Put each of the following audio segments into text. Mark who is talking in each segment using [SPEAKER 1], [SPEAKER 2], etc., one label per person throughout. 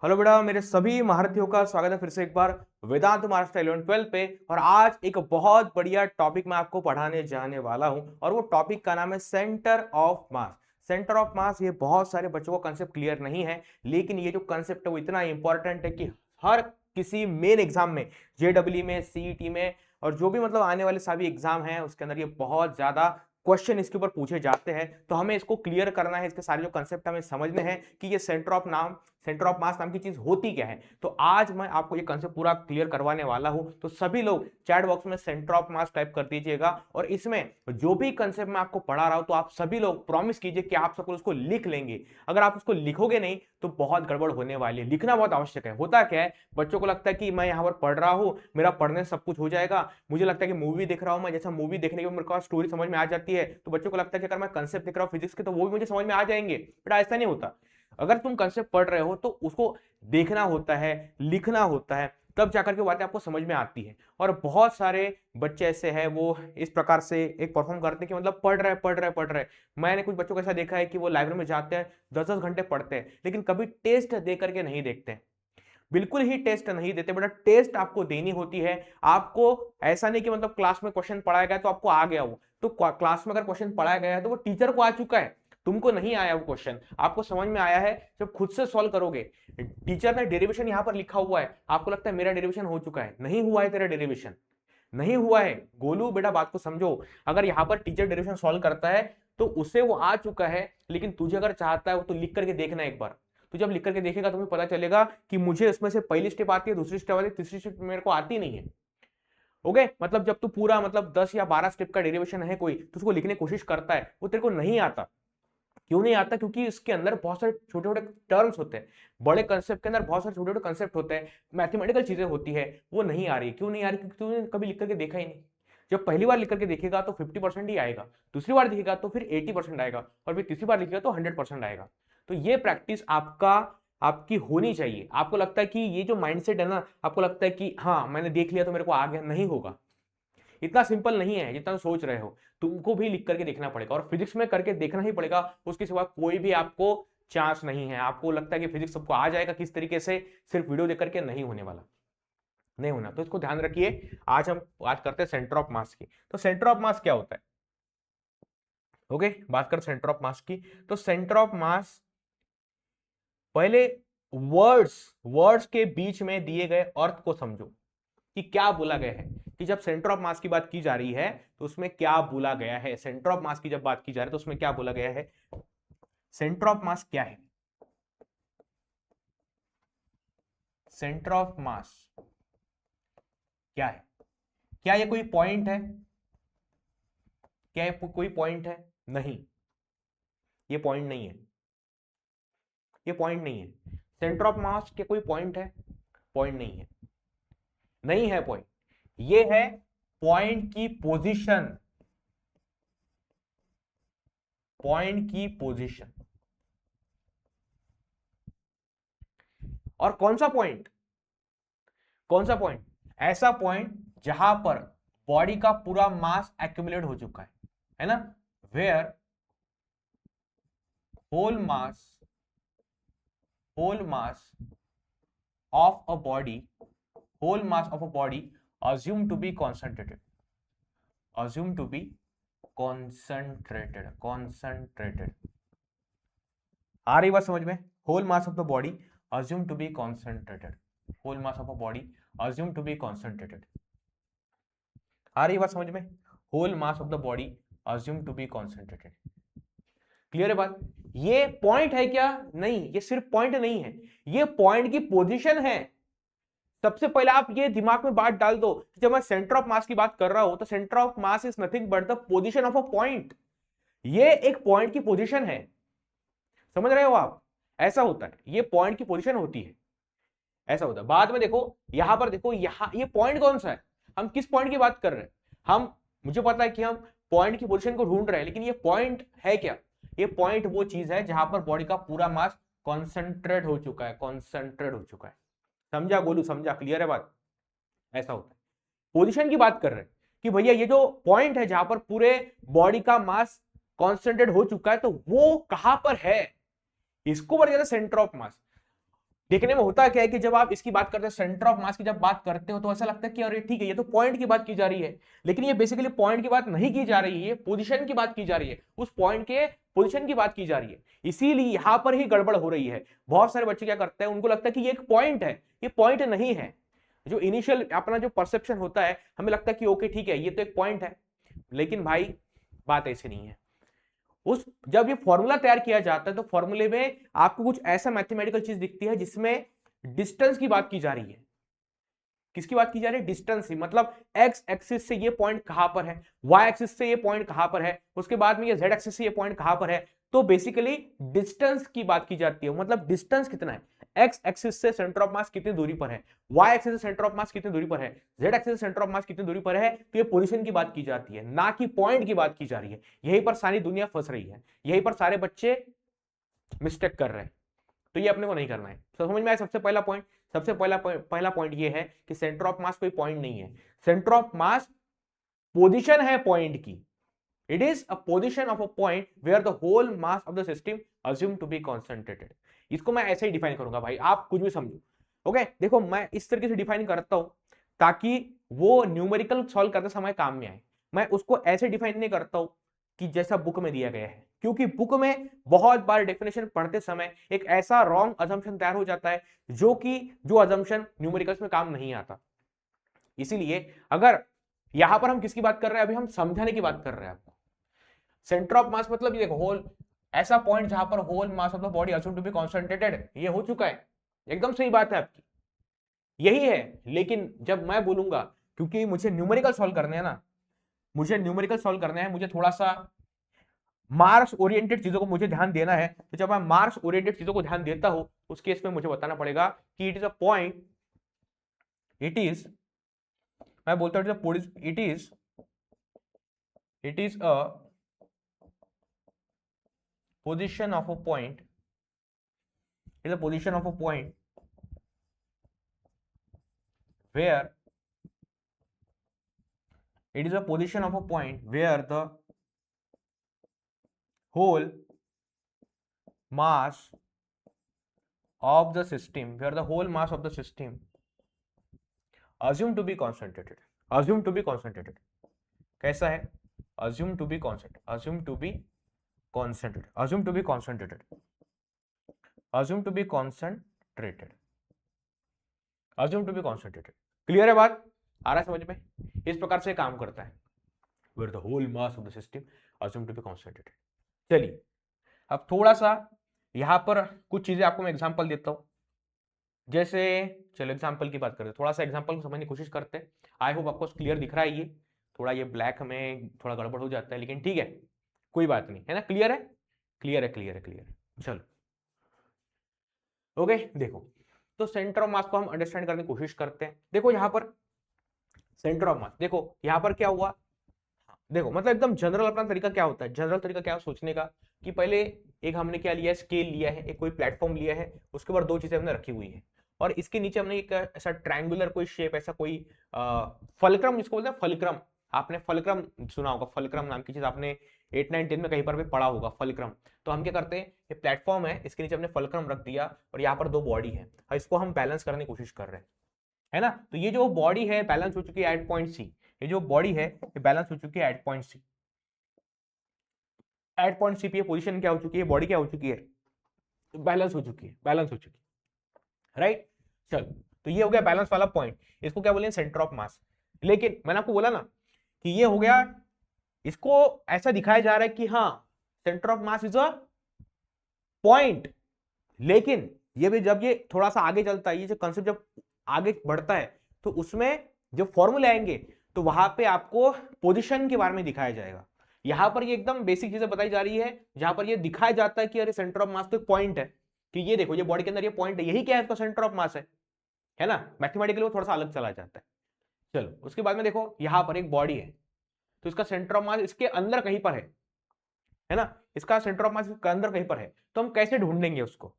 [SPEAKER 1] Hello बेटा, मेरे सभी महारथियों का स्वागत है फिर से एक बार वेदांत महाराष्ट्र 11-12 पे। और आज एक बहुत बढ़िया टॉपिक मैं आपको पढ़ाने जाने वाला हूं और वो टॉपिक का नाम है centre of mass. Centre of मास ये बहुत सारे बच्चों को कंसेप्ट क्लियर नहीं है, लेकिन ये जो कंसेप्ट है वो इतना इंपॉर्टेंट है कि हर किसी मेन एग्जाम में, जेडब्ल्यू में, सीईटी में और जो भी मतलब आने वाले सभी एग्जाम हैं उसके अंदर ये बहुत ज्यादा क्वेश्चन इसके ऊपर पूछे जाते हैं। तो हमें इसको क्लियर करना है, इसके सारे जो कंसेप्ट हमें समझने हैं कि ये सेंटर ऑफ मास नाम की चीज होती क्या है। तो आज मैं आपको ये कंसेप्ट पूरा क्लियर करवाने वाला हूं। तो सभी लोग चैट बॉक्स में सेंटर ऑफ मास टाइप कर दीजिएगा और इसमें जो भी कंसेप्ट मैं आपको पढ़ा रहा हूं तो आप सभी लोग प्रॉमिस कीजिए कि आप सब उसको लिख लेंगे। अगर आप उसको लिखोगे नहीं तो बहुत गड़बड़ होने वाली है। लिखना बहुत आवश्यक है। होता क्या है, बच्चों को लगता है कि मैं यहाँ पर पढ़ रहा हूँ, मेरा पढ़ने से सब कुछ हो जाएगा। मुझे लगता है कि मूवी देख रहा हूँ, मैं जैसा मूवी देखने के बाद मेरे को स्टोरी समझ में आ जाती है, तो बच्चों को लगता है कि अगर मैं कंसेप्ट देख रहा हूँ फिजिक्स के तो वो भी मुझे समझ में आ जाएंगे। बट ऐसा नहीं होता। अगर तुम कंसेप्ट पढ़ रहे हो तो उसको देखना होता है, लिखना होता है, तब जाकर के बातें आपको समझ में आती है। और बहुत सारे बच्चे ऐसे हैं वो इस प्रकार से एक परफॉर्म करते हैं कि मतलब पढ़ रहे। मैंने कुछ बच्चों को ऐसा देखा है कि वो लाइब्रेरी में जाते हैं, 10-10 घंटे पढ़ते हैं, लेकिन कभी टेस्ट दे करके नहीं देखते हैं। बिल्कुल ही टेस्ट नहीं देते बेटा। टेस्ट आपको देनी होती है। आपको ऐसा नहीं कि मतलब क्लास में क्वेश्चन पढ़ाया गया तो आपको आ गया वो, तो क्लास में अगर क्वेश्चन पढ़ाया गया है तो वो टीचर को आ चुका है, तुमको नहीं आया वो क्वेश्चन। आपको समझ में आया है जब खुद से सॉल्व करोगे। टीचर ने डेरिवेशन यहां पर लिखा हुआ है, आपको लगता है मेरा डेरिवेशन हो चुका है, नहीं हुआ है तेरा डेरिवेशन, नहीं हुआ है। गोलू बेटा बात को समझो। अगर यहां पर टीचर डेरिवेशन सॉल्व करता है तो उसे वो आ चुका है, लेकिन तुझे अगर चाहता है वो तो लिख करके देखना एक बार। तो जब लिख करके देखेगा तुम्हें पता चलेगा कि मुझे इसमें से पहली स्टेप आती है, दूसरी स्टेप आती है, तीसरी स्टेप मेरे को आती नहीं है। ओके, मतलब जब तू पूरा मतलब 10 या 12 स्टेप का डेरिवेशन है कोई तो उसको लिखने की कोशिश करता है, वो तेरे को नहीं आता। क्यों नहीं आता? क्योंकि इसके अंदर बहुत सारे छोटे छोटे टर्म्स होते हैं। बड़े कंसेप्ट के अंदर बहुत सारे छोटे छोटे कंसेप्ट होते हैं, मैथमेटिकल चीजें होती है, वो नहीं आ रही। क्यों नहीं आ रही? क्योंकि तूने कभी लिख करके देखा ही नहीं। जब पहली बार लिख करके देखेगा तो 50% ही आएगा, दूसरी बार दिखेगा तो फिर 80% आएगा, और फिर तीसरी बार लिखेगा तो 100% आएगा। तो ये प्रैक्टिस आपकी होनी चाहिए। आपको लगता है कि ये जो माइंडसेट है ना, आपको लगता है कि हाँ मैंने देख लिया तो मेरे को आ गया, नहीं होगा। इतना सिंपल नहीं है जितना सोच रहे हो। तुमको भी लिख करके देखना पड़ेगा और फिजिक्स में करके देखना ही पड़ेगा। उसके सिवा कोई भी आपको चांस नहीं है। आपको लगता है कि फिजिक्स सबको आ जाएगा किस तरीके से, सिर्फ वीडियो देख करके नहीं होने वाला, नहीं होना। तो इसको ध्यान रखिए। आज हम बात करते हैं सेंटर ऑफ मास की। तो सेंटर ऑफ मास क्या होता है? ओके, बात कर सेंटर ऑफ मास की। तो सेंटर ऑफ मास, पहले वर्ड्स वर्ड्स के बीच में दिए गए अर्थ को समझो कि क्या बोला गया है। कि जब सेंटर ऑफ मास की बात की जा रही है तो उसमें क्या बोला गया है। सेंटर ऑफ मास की जब बात की जा रही है तो उसमें क्या बोला गया है। सेंटर ऑफ मास क्या है? सेंटर ऑफ मास क्या है? क्या ये कोई पॉइंट है? क्या ये कोई पॉइंट है? नहीं, ये पॉइंट नहीं है। ये पॉइंट नहीं है। सेंटर ऑफ मास के कोई पॉइंट है? पॉइंट नहीं है, नहीं है पॉइंट। ये है पॉइंट की पोजीशन, पॉइंट की पोजीशन। और कौन सा पॉइंट? कौन सा पॉइंट? ऐसा पॉइंट जहां पर बॉडी का पूरा मास एक्यूमुलेट हो चुका है ना। Where whole mass whole mass of a body whole mass of a body assumed to be concentrated, assumed to be concentrated। आ रही बात समझ में? Whole mass of the body assumed to be concentrated, whole mass of a body assumed to be concentrated। आ रही बात समझ में? Whole mass of the body assumed to be concentrated। Clear है बात? ये पॉइंट है क्या? नहीं, ये सिर्फ पॉइंट नहीं है, ये पॉइंट की पोजीशन है। सबसे पहले आप ये दिमाग में बात डाल दो कि जब मैं सेंटर ऑफ मास की बात कर रहा हूं तो centre of mass is nothing but the position of a point. ये एक पॉइंट की पोजीशन है। समझ रहे हो आप? ऐसा होता है, ये पॉइंट की पोजीशन होती है, ऐसा होता है। बाद में देखो, यहां पर देखो, यहां ये पॉइंट कौन सा है? हम किस पॉइंट की बात कर रहे हैं? हम, मुझे पता है कि हम पॉइंट की पोजीशन को ढूंढ रहे हैं, लेकिन ये पॉइंट है क्या? ये पॉइंट वो चीज है जहां पर बॉडी का पूरा मास कॉन्सेंट्रेट हो चुका है, कॉन्सेंट्रेट हो चुका है। समझा गोलू? समझा? क्लियर है बात? ऐसा होता है। पोजीशन की बात कर रहे हैं कि भैया ये जो पॉइंट है जहां पर पूरे बॉडी का मास कॉन्सेंट्रेट हो चुका है तो वो कहां पर है, इसको बोला जाता है सेंटर ऑफ मास। देखने में होता क्या है कि जब आप इसकी बात करते हैं, सेंटर ऑफ मास की जब बात करते हो, तो ऐसा लगता है कि अरे ठीक है, ये तो पॉइंट की बात की जा रही है, लेकिन ये बेसिकली पॉइंट की बात नहीं की जा रही है, पोजीशन की बात की जा रही है, उस पॉइंट के पोजीशन की बात की जा रही है। इसीलिए यहां पर ही गड़बड़ हो रही है। बहुत सारे बच्चे क्या करते हैं, उनको लगता है कि ये एक पॉइंट है, ये पॉइंट नहीं है। जो इनिशियल अपना जो परसेप्शन होता है, हमें लगता है कि ओके ठीक है, ये तो एक पॉइंट है, लेकिन भाई बात ऐसी नहीं है। उस जब ये फॉर्मूला तैयार किया जाता है, तो फॉर्मूले में आपको कुछ ऐसा मैथमेटिकल चीज दिखती है जिसमें डिस्टेंस की बात की जा रही है। किसकी बात की जा रही है? डिस्टेंस ही, मतलब एक्स एक्सिस से ये पॉइंट कहां पर है, वाई एक्सिस से ये पॉइंट कहां पर है, उसके बाद में ये जेड एक्सिस से ये पॉइंट कहां पर है। तो बेसिकली डिस्टेंस की बात की जाती है, मतलब डिस्टेंस कितना है, एक्स एक्सिस से सेंटर ऑफ मास कितनी दूरी पर है, वाई एक्सिस से सेंटर ऑफ मास कितनी दूरी पर है, जेड एक्सिस से सेंटर ऑफ मास कितनी दूरी पर है। तो ये पोजीशन की बात की जाती है, ना कि पॉइंट की बात की जा रही है। यहीं पर सारी दुनिया फंस रही है, यहीं पर सारे बच्चे मिस्टेक कर रहे हैं। तो ये अपने को नहीं करना है। तो समझ में आया? सबसे पहला पॉइंट, सबसे पहला पॉइंट ये है कि सेंटर ऑफ मास कोई पॉइंट नहीं है। सेंटर ऑफ मास पोजीशन है पॉइंट की। It is a position of a point where the whole mass of the system assume to be concentrated. इसको मैं ऐसे ही डिफाइन करूंगा भाई, आप कुछ भी समझो। ओके देखो, मैं इस तरीके से डिफाइन करता हूं ताकि वो न्यूमेरिकल सॉल्व करते समय काम में आए। मैं उसको ऐसे डिफाइन नहीं करता हूं कि जैसा बुक में दिया गया है, क्योंकि बुक में बहुत बार डेफिनेशन पढ़ते समय एक ऐसा रॉन्ग अजम्पशन तैयार हो जाता है जो अजम्पशन न्यूमेरिकल्स में काम नहीं आता। इसीलिए अगर यहां पर हम किसकी बात कर रहे हैं, अभी हम समझाने की बात कर रहे हैं आपको। सेंटर ऑफ मास मतलब ये देखो, होल, ऐसा पॉइंट जहां पर whole mass of the body assumed to be concentrated, ये हो चुका है। एकदम सही बात है आपकी, यही है। लेकिन जब मैं बोलूंगा, क्योंकि मुझे न्यूमेरिकल सॉल्व करने हैं ना, मुझे न्यूमेरिकल सॉल्व करने हैं, मुझे थोड़ा सा मार्क्स ओरिएंटेड चीजों को मुझे ध्यान देना है। तो जब मैं मार्क्स ओरिएंटेड चीजों को ध्यान देता हूं, उस केस में मुझे बताना पड़ेगा कि it is a point, it is, मैं बोलता हूं it is a position of a point, is a position of a point where it is a position of a point where the whole mass of the system, where the whole mass of the system assumed to be concentrated, assumed to be concentrated, कैसा है? assumed to be concentrated, assumed to be concentrated, assumed to be concentrated, assumed to be concentrated, assumed to be concentrated। Clear है बात? आ रहा है समझ में? इस प्रकार से काम करता है, where the whole mass of the system assumed to be concentrated। चलिए अब थोड़ा सा यहां पर कुछ चीजें आपको मैं एग्जांपल देता हूं। जैसे चलो एग्जांपल की बात करते हैं, थोड़ा सा एग्जांपल को समझने की कोशिश करते हैं। आई होप आपको क्लियर दिख रहा है। ये थोड़ा ये ब्लैक में थोड़ा गड़बड़ हो जाता है, लेकिन ठीक है, कोई बात नहीं, है ना? क्लियर है, क्लियर है, क्लियर है, क्लियर है। चलो ओके देखो, तो सेंटर ऑफ मास को हम अंडरस्टैंड करने की कोशिश करते हैं। देखो यहां पर सेंटर ऑफ मास, देखो यहां पर क्या हुआ, देखो मतलब एकदम जनरल अपना तरीका क्या होता है, जनरल तरीका क्या सोचने का, कि पहले एक हमने क्या लिया है, स्केल लिया है, एक कोई प्लेटफॉर्म लिया है, उसके बाद दो चीजें हमने रखी हुई है, और इसके नीचे हमने एक ऐसा ट्रायंगुलर कोई शेप, ऐसा कोई फलक्रम, जिसको बोलते हैं फलक्रम। आपने फलक्रम सुना होगा, फलक्रम नाम की चीज आपने 8, 9, 10 में कहीं पर भी पढ़ा होगा, फलक्रम। तो हम क्या करते हैं, ये प्लेटफॉर्म है, इसके नीचे हमने फलक्रम रख दिया, और यहाँ पर दो बॉडी है, और इसको हम बैलेंस करने की कोशिश कर रहे हैं, है ना? तो ये जो बॉडी है बैलेंस हो चुकी है एट पॉइंट सी, ये जो बॉडी है ये बैलेंस हो चुकी है at point C, at point C पे पोजीशन क्या हो चुकी है, बॉडी क्या हो चुकी है, बैलेंस हो चुकी है, बैलेंस हो चुकी है, राइट? चलो, तो ये हो गया बैलेंस वाला पॉइंट, इसको क्या बोलेंगे, सेंटर ऑफ मास। लेकिन मैंने आपको बोला ना कि ये हो गया, इसको ऐसा दिखाया जा रहा है कि हाँ centre of mass is a point, लेकिन ये भी जब ये थोड़ा सा आगे चलता है, ये जो कंसेप्ट जब आगे बढ़ता है, तो उसमें जो फॉर्मूले आएंगे, तो वहां पे आपको पोजीशन के बारे में दिखाया जाएगा। यहां पर ये एकदम बेसिक चीजें बताई जा रही है, जहां पर ये दिखाया जाता है कि अरे सेंटर ऑफ मास तो एक पॉइंट है, कि ये देखो ये बॉडी के अंदर ये पॉइंट है, यही क्या है, इसका सेंटर ऑफ मास है ना? मैथमेटिकली वो थोड़ा सा अलग चला जाता है। चलो उसके बाद में देखो, यहां पर एक बॉडी है, तो इसका सेंटर ऑफ मास इसके अंदर कहीं पर है ना? इसका सेंटर ऑफ मास इसके अंदर कहीं पर है, तो हम कैसे ढूंढेंगे उसको,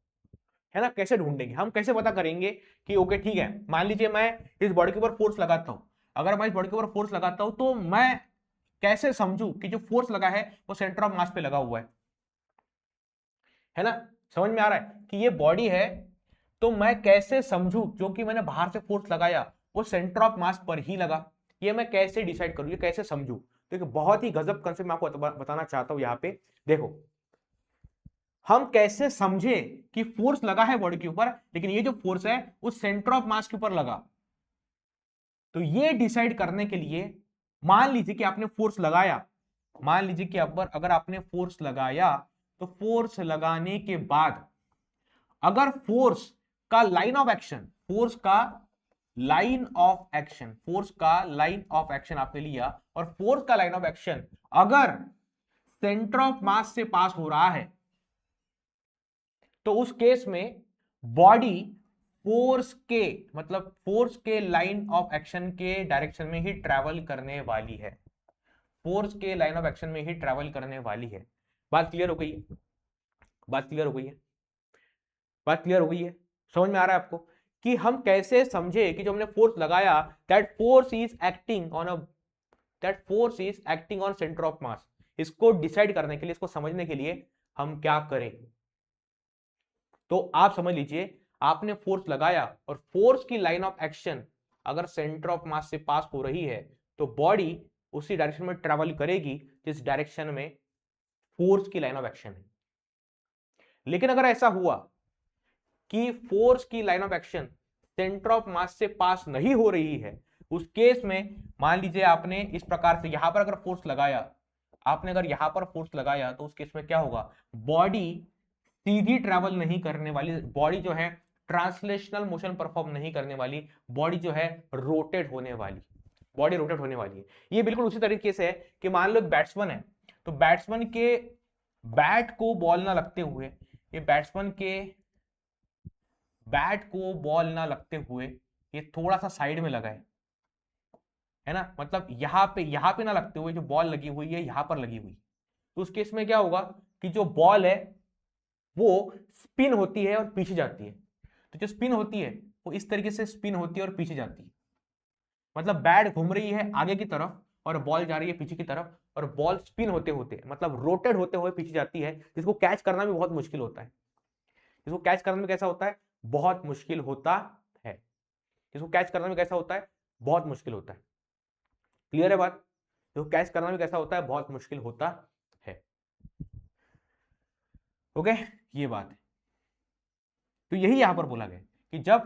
[SPEAKER 1] है ना? कैसे ढूंढेंगे, हम कैसे पता करेंगे कि ओके ठीक है, मान लीजिए मैं इस बॉडी के ऊपर फोर्स लगाता हूं, अगर मैं इस बॉडी के ऊपर फोर्स लगाता हूं, तो मैं कैसे समझूं कि जो फोर्स लगा है वो सेंटर ऑफ मास पे लगा हुआ है ना? समझ में आ रहा है कि ये बॉडी है, तो मैं कैसे समझूं जो कि मैंने बाहर से फोर्स लगाया वो सेंटर ऑफ मास पर ही लगा, ये मैं कैसे डिसाइड करूं, ये कैसे समझूं? तो बहुत ही गजब कंसेप्ट मैं आपको बताना चाहता हूं। यहां पे देखो, हम कैसे समझे कि फोर्स लगा है बॉडी के ऊपर, लेकिन ये जो फोर्स है उस सेंटर ऑफ मास के ऊपर लगा। तो ये डिसाइड करने के लिए मान लीजिए कि आपने फोर्स लगाया, मान लीजिए कि अगर आपने फोर्स लगाया, तो फोर्स लगाने के बाद अगर फोर्स का लाइन ऑफ एक्शन, फोर्स का लाइन ऑफ एक्शन आपने लिया, और फोर्स का लाइन ऑफ एक्शन अगर सेंटर ऑफ मास से पास हो रहा है, तो उस केस में बॉडी फोर्स के लाइन ऑफ एक्शन के डायरेक्शन में ही ट्रेवल करने वाली है, फोर्स के लाइन ऑफ एक्शन में ही ट्रेवल करने वाली है। बात क्लियर हो गई है? बात क्लियर हो गई है? बात क्लियर हो गई है? समझ में आ रहा है आपको कि हम कैसे समझे कि जो हमने फोर्स लगाया, that force is acting on centre of मास। इसको डिसाइड करने के लिए, इसको समझने के लिए हम क्या करें? तो आप समझ लीजिए, आपने फोर्स लगाया और फोर्स की लाइन ऑफ एक्शन अगर सेंटर ऑफ मास से पास हो रही है, तो बॉडी उसी डायरेक्शन में ट्रेवल करेगी जिस डायरेक्शन में फोर्स की लाइन ऑफ एक्शन है। लेकिन अगर ऐसा हुआ कि फोर्स की line of action centre of मास से पास नहीं हो रही है, उस केस में मान लीजिए आपने इस प्रकार से यहां पर अगर फोर्स लगाया, तो उस केस में क्या होगा? बॉडी सीधी ट्रैवल नहीं करने वाली, बॉडी जो है ट्रांसलेशनल मोशन परफॉर्म नहीं करने वाली, बॉडी जो है रोटेट होने वाली है। ये बिल्कुल उसी तरीके से है कि मान लो एक बैट्समैन है, तो बैट्समैन के बैट को बॉल ना लगते हुए, ये बैट्समैन के बैट को बॉल ना लगते हुए ये थोड़ा सा साइड में लगा है ना, मतलब यहां पे ना लगते हुए जो बॉल लगी हुई है यहां पर लगी हुई, तो उस केस में क्या होगा कि जो बॉल है वो स्पिन होती है और पीछे जाती है। तो जो स्पिन होती है वो इस तरीके से स्पिन होती है और पीछे जाती है, मतलब बैट घूम रही है आगे की तरफ और बॉल जा रही है पीछे की तरफ, और बॉल स्पिन होते होते मतलब रोटेट होते हुए पीछे जाती है, जिसको कैच करना भी बहुत मुश्किल होता है। इसको कैच करने में कैसा होता है? बहुत मुश्किल होता है। इसको कैच करने में कैसा होता है? बहुत मुश्किल होता है। क्लियर है बात? इसको कैच करना भी कैसा होता है? बहुत मुश्किल होता है। ओके, ये बात है। तो यही यहां पर बोला गया कि जब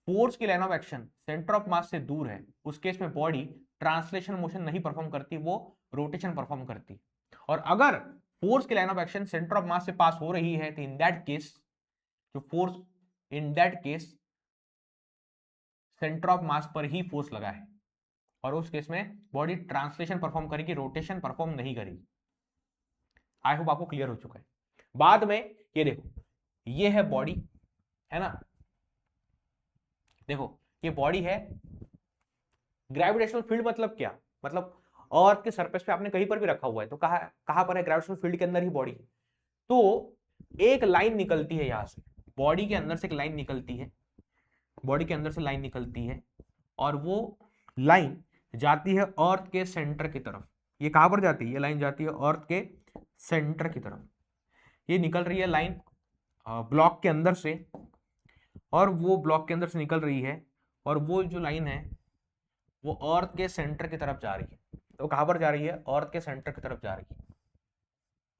[SPEAKER 1] फोर्स की line of action centre of मास से दूर है, उस केस में बॉडी ट्रांसलेशन मोशन नहीं परफॉर्म करती, वो रोटेशन परफॉर्म करती। और अगर फोर्स की line of action centre of मास से पास हो रही है, तो in that case centre of मास पर ही फोर्स लगा है, और उस केस में बॉडी ट्रांसलेशन परफॉर्म करेगी, रोटेशन परफॉर्म नहीं करेगी। आई होप आपको क्लियर हो चुका है। बाद में ये देखो, ये है बॉडी, है ना, देखो ये बॉडी है। ग्रेविटेशनल फील्ड मतलब क्या? मतलब अर्थ के सरफेस पे आपने कहीं पर भी रखा हुआ है, तो कहां पर है? ग्रेविटेशनल फील्ड के अंदर ही बॉडी। तो एक लाइन निकलती है यहां से, बॉडी के अंदर से एक लाइन निकलती है, बॉडी के अंदर से लाइन निकलती है, और वो लाइन जाती है अर्थ के सेंटर की तरफ। ये कहां पर जाती है? ये लाइन जाती है अर्थ के सेंटर की तरफ। ये निकल रही है लाइन ब्लॉक के अंदर से, और वो ब्लॉक के अंदर से निकल रही है, और वो जो लाइन है वो अर्थ के सेंटर की तरफ जा रही है। तो कहां पर जा रही है? अर्थ के सेंटर की तरफ जा रही है,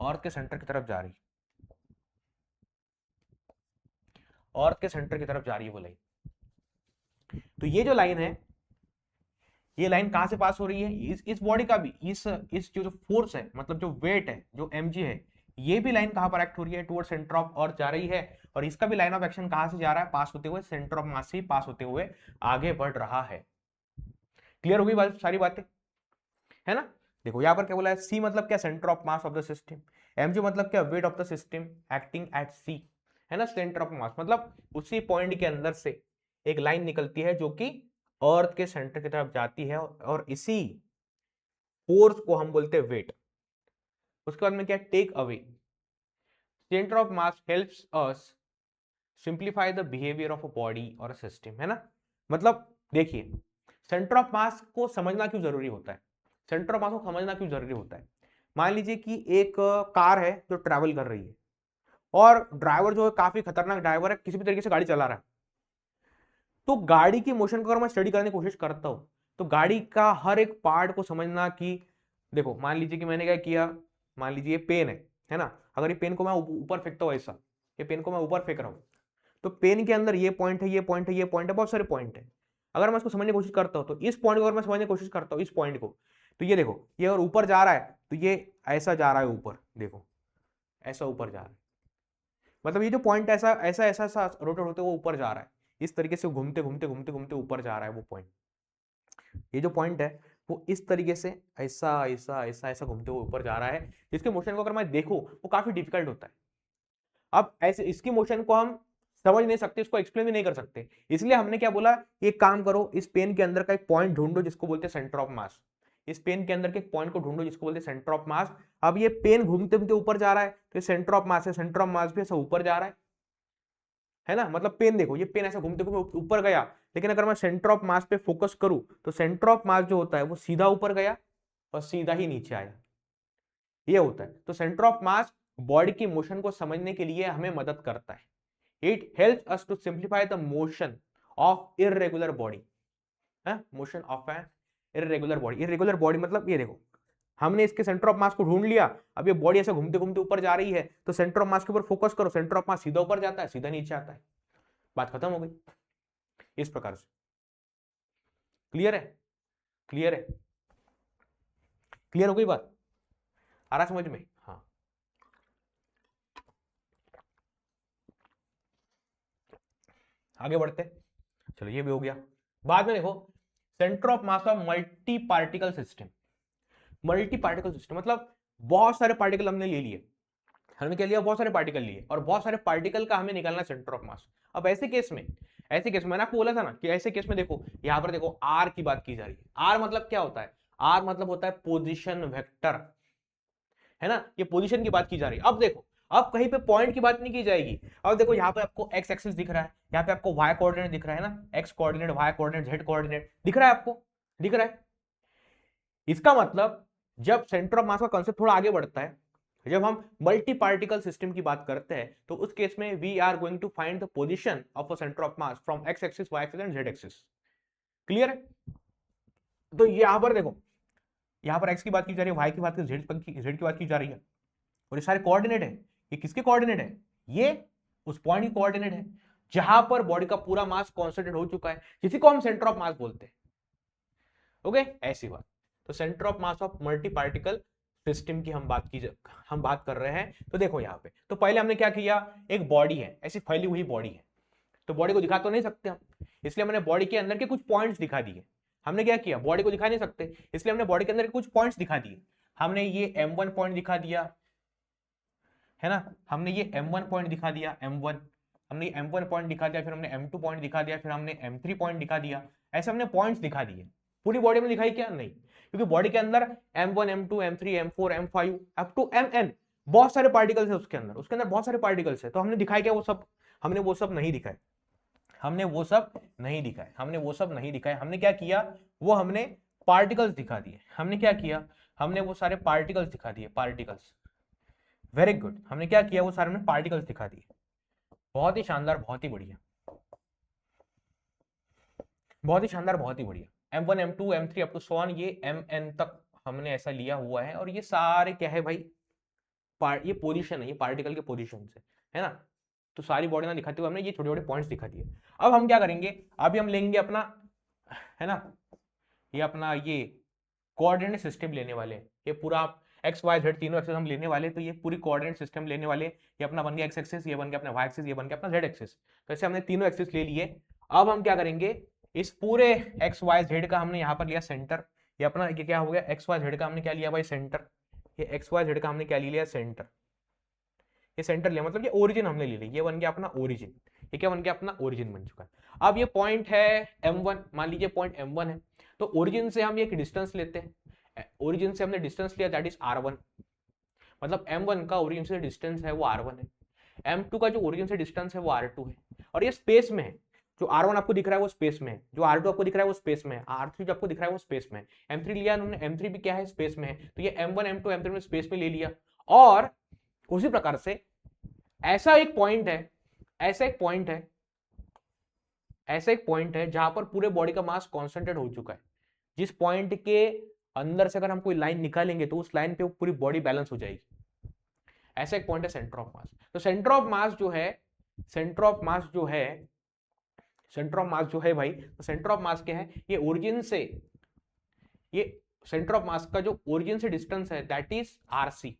[SPEAKER 1] अर्थ के सेंटर की तरफ जा रही है, अर्थ के सेंटर की तरफ जा रही है वो लाइन। तो ये जो लाइन है, ये लाइन कहां से पास हो रही है? इस बॉडी का भी, इस जो फोर्स है, मतलब जो वेट है, जो mg है, ये भी लाइन कहां पर एक्ट हो रही है? टुवर्ड सेंटर ऑफ अर्थ जा रही है, और इसका भी लाइन ऑफ एक्शन कहां से जा रहा है? पास होते हुए, सेंटर ऑफ मास से पास होते हुए आगे बढ़ रहा है। क्लियर हो गई बात, सारी बातें, है ना? देखो यहां पर क्या बोला है? सी मतलब क्या? Centre of mass of the system. mg मतलब क्या? Weight of the system acting at C, है ना? सेंटर ऑफ मास मतलब उसी पॉइंट के अंदर से एक लाइन निकलती है जो कि अर्थ के सेंटर की तरफ जाती है, और इसी फोर्स को हम बोलते हैं वेट। उसके बाद में क्या? Take away. Centre of mass helps us simplify the behaviour of a body और अ सिस्टम, है ना? मतलब देखिए, सेंटर ऑफ मास को समझना क्यों जरूरी होता है? सेंटर ऑफ मास को समझना क्यों जरूरी होता है? मान लीजिए कि एक कार है जो ट्रैवल कर रही है, और ड्राइवर जो है काफी खतरनाक ड्राइवर है, किसी भी तरीके से गाड़ी चला रहा है, तो गाड़ी की मोशन को अगर मैं स्टडी करने की कोशिश करता हूं तो गाड़ी का हर एक पार्ट को समझना कि देखो मान लीजिए कि मैंने क्या किया, मान लीजिए ये पेन है ना, अगर ये पेन को मैं ऊपर फेंकता हूं ऐसा, ये पेन को मैं ऊपर फेंक रहा हूं, तो पेन के अंदर ये पॉइंट है, ये पॉइंट है, ये पॉइंट है, बहुत सारे पॉइंट है। अगर मैं इसको समझने की कोशिश करता हूं तो इस पॉइंट को अगर मैं समझने की कोशिश करता हूं, इस पॉइंट को, तो ये देखो ये अगर ऊपर जा रहा है तो ये ऐसा जा रहा है ऊपर, देखो ऐसा ऊपर जा रहा है, मतलब ये जो पॉइंट ऐसा ऐसा ऐसा ऐसा रोटेट होते वो ऊपर जा रहा है, इस तरीके से घूमते घूमते घूमते घूमते ऊपर जा रहा है वो पॉइंट। ये जो पॉइंट है वो इस तरीके से ऐसा ऐसा ऐसा ऐसा घूमते हुए ऊपर जा रहा है, जिसके मोशन को अगर मैं देखूं वो काफी डिफिकल्ट होता है। अब ऐसे इसकी मोशन को हम समझ नहीं सकते, इसको एक्सप्लेन भी नहीं कर सकते, इसलिए हमने क्या बोला, एक काम करो, इस पेन के अंदर का एक पॉइंट ढूंढो जिसको बोलते हैं सेंटर ऑफ मास, इस पेन के अंदर के एक पॉइंट को ढूंढो जिसको बोलते हैं सेंटर ऑफ मास। अब ये पेन घूमते घूमते ऊपर जा रहा है तो ये सेंटर ऑफ मास है, सेंटर ऑफ मास भी ऐसा ऊपर जा रहा है ना, मतलब पेन देखो ये पेन ऐसा घूमते घूमते ऊपर गया, लेकिन अगर मैं सेंटर ऑफ मास पे फोकस करूं तो सेंटर ऑफ मास जो होता है वो सीधा ऊपर गया और सीधा ही नीचे आया, ये होता है। तो सेंटर ऑफ मास बॉडी की मोशन को समझने के लिए हमें मदद करता है, it helps us to simplify the motion of irregular body, motion of an irregular body. Irregular body मतलब ये देखो हमने इसके सेंटर ऑफ मास को ढूंढ लिया, अब ये बॉडी ऐसे घूमते घूमते ऊपर जा रही है तो सेंटर ऑफ मास के ऊपर फोकस करो, सेंटर ऑफ मास सीधा ऊपर जाता है, सीधा नीचे आता है, बात खत्म हो गई। इस प्रकार से क्लियर है, क्लियर है, क्लियर हो गई बात, आ रहा समझ में? हाँ, आगे बढ़ते, चलो ये भी हो गया। बाद में देखो centre of mass of multi particle system. Multi particle system मतलब बहुत सारे पार्टिकल हमने ले लिए, हमने क्या लिया, बहुत सारे पार्टिकल लिए और बहुत सारे पार्टिकल का हमें निकालना सेंटर ऑफ मास। अब ऐसे केस में, ऐसे केस में मैंने आपको बोला था ना कि ऐसे केस में देखो यहां पर देखो आर की बात की जा रही है। आर मतलब क्या होता है, आर मतलब होता है पोजीशन वेक्टर, है ना, ये पोजीशन की बात की जा रही है। अब देखो अब कहीं पे पॉइंट की बात नहीं की जाएगी। अब देखो यहाँ पे आपको एक्स एक्सिस दिख रहा है, यहाँ पे आपको वाई कोऑर्डिनेट दिख रहा है ना, x coordinate, y coordinate, z coordinate दिख रहा है आपको, दिख रहा है। इसका मतलब जब सेंटर ऑफ मास का कंसेप्ट थोड़ा आगे बढ़ता है, जब हम मल्टी पार्टिकल सिस्टम की बात करते हैं तो उस केस में we are going to find the position of a centre of mass from x axis, y axis and z axis. Clear है? तो यहां पर देखो, यहां पर एक्स की बात की जा रही है, वाई की बात की, जेड की बात की जा रही है, और ये सारे कोऑर्डिनेट है। ये किसके कोऑर्डिनेट है? ये उस पॉइंट की कोऑर्डिनेट है जहां पर बॉडी का पूरा मास कॉन्सेंट्रेट हो चुका है, जिसी को हम सेंटर ऑफ मास बोलते हैं। ओके, ऐसी बात। तो centre of mass of multi particle system की हम बात कर रहे हैं। तो देखो यहाँ पे, तो पहले हमने क्या किया, एक बॉडी है, ऐसी फैली हुई बॉडी है, तो बॉडी को दिखा तो नहीं सकते हम, इसलिए हमने बॉडी के अंदर के कुछ पॉइंट्स दिखा दिए। हमने क्या किया, बॉडी को दिखा नहीं सकते इसलिए हमने बॉडी के अंदर के कुछ पॉइंट्स दिखा दिए। हमने ये M1 पॉइंट दिखा दिया, है ना, हमने ये M1 पॉइंट दिखा दिया, M1, हमने ये M1 पॉइंट दिखा दिया, फिर हमने M2 पॉइंट दिखा दिया, फिर हमने M3 पॉइंट दिखा दिया। ऐसे हमने पॉइंट्स दिखा दिए। पूरी बॉडी में दिखाई क्या? नहीं, क्योंकि बॉडी के अंदर M1, M2, M3, M4, M5 up to Mn बहुत सारे पार्टिकल्स है, उसके अंदर बहुत सारे पार्टिकल्स है। तो हमने दिखाई क्या? वो सब हमने वो सब नहीं दिखाए, हमने वो सब नहीं दिखाए, हमने वो सब नहीं दिखाए। हमने क्या किया, वो हमने पार्टिकल्स दिखा दिए। हमने क्या किया, हमने वो सारे पार्टिकल्स दिखा दिए, पार्टिकल्स। वेरी गुड, हमने क्या किया, वो सारे हमने पार्टिकल्स दिखा दिए। बहुत ही शानदार, बहुत ही बढ़िया, बहुत ही शानदार, बहुत ही बढ़िया। M1, M2, M3 up to so on, ये Mn तक हमने ऐसा लिया हुआ है। और ये सारे क्या है भाई, ये पोजीशन है, ये पार्टिकल के पोजीशन है ना। तो सारी बॉडी ना दिखाते हुए हमने ये छोटे छोटे पॉइंट्स दिखा दिए। अब हम क्या करेंगे, अभी हम लेंगे अपना, है ना, ये अपना ये कोऑर्डिनेट सिस्टम लेने वाले, ये पूरा एक्स वाई जेड तीनों एक्सेस हम लेने वाले। तो ये पूरी कोऑर्डिनेट सिस्टम लेने वाले, ये अपना बन गया एक्स एक्सिस, ये बन गया अपना वाई एक्सिस, ये बन गया अपना जेड एक्सिस। तो ऐसे हमने तीनों एक्सिस ले लिए। अब हम क्या करेंगे, इस पूरे एक्स वाई जेड का हमने यहाँ पर लिया सेंटर, ये अपना ये क्या हो गया, एक्स वाई जेड का हमने क्या लिया भाई, सेंटर। ये एक्स वाई जेड का हमने क्या लिया, सेंटर। ये सेंटर लिया मतलब ये ओरिजिन हमने ले लिया, ये बन गया अपना ओरिजिन। ये क्या बन गया, अपना ओरिजिन बन चुका है। अब ये पॉइंट है M1, मान लीजिए पॉइंट M1 है, तो ओरिजिन से हम एक डिस्टेंस लेते हैं। ओरिजिन से हमने डिस्टेंस लिया, दैट इज R1, मतलब M1 का ओरिजिन से डिस्टेंस है वो R1 है। M2 का जो ओरिजिन से डिस्टेंस है वो R2 है। और ये स्पेस में है, जो R1 आपको दिख रहा है वो स्पेस में है, जो R2 आपको दिख रहा है वो स्पेस में है, R3 जो आपको दिख रहा है वो स्पेस में है। M3 लिया उन्होंने, M3 भी क्या है, स्पेस में है। तो ये M1, M2, M3 में स्पेस में ले लिया। और उसी प्रकार से ऐसा एक पॉइंट है, ऐसा एक पॉइंट है, ऐसा एक पॉइंट है जहां पर पूरे बॉडी का मास कॉन्सेंट्रेट हो चुका है, जिस पॉइंट के अंदर से अगर हम कोई लाइन निकालेंगे तो उस लाइन पे पूरी बॉडी बैलेंस हो जाएगी। ऐसा एक पॉइंट है सेंटर ऑफ मास। तो सेंटर ऑफ मास जो है, सेंटर ऑफ मास जो है, सेंटर ऑफ मास जो है भाई, तो सेंटर ऑफ मास क्या है, ये ओरिजिन से, ये सेंटर ऑफ मास का जो ओरिजिन से डिस्टेंस है दैट इज आरसी,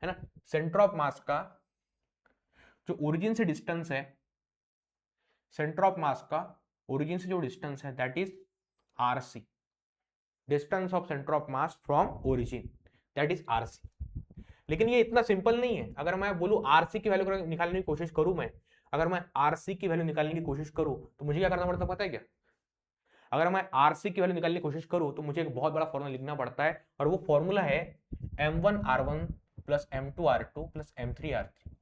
[SPEAKER 1] है ना। सेंटर ऑफ मास का जो ओरिजिन से डिस्टेंस है, सेंटर ऑफ मास का ओरिजिन से जो डिस्टेंस है that is RC, distance of centre of mass from origin that is RC. लेकिन ये इतना सिंपल नहीं है। अगर मैं बोलूं आरसी की वैल्यू निकालने की कोशिश करूं, मैं अगर मैं आरसी की वैल्यू निकालने की कोशिश करूं तो मुझे क्या करना पड़ता है पता है क्या? अगर मैं आरसी की वैल्यू निकालने की कोशिश करूं तो मुझे एक बहुत बड़ा फॉर्मूला लिखना पड़ता है, और वो फॉर्मूला है m1r1 plus m2r2 plus m3r3।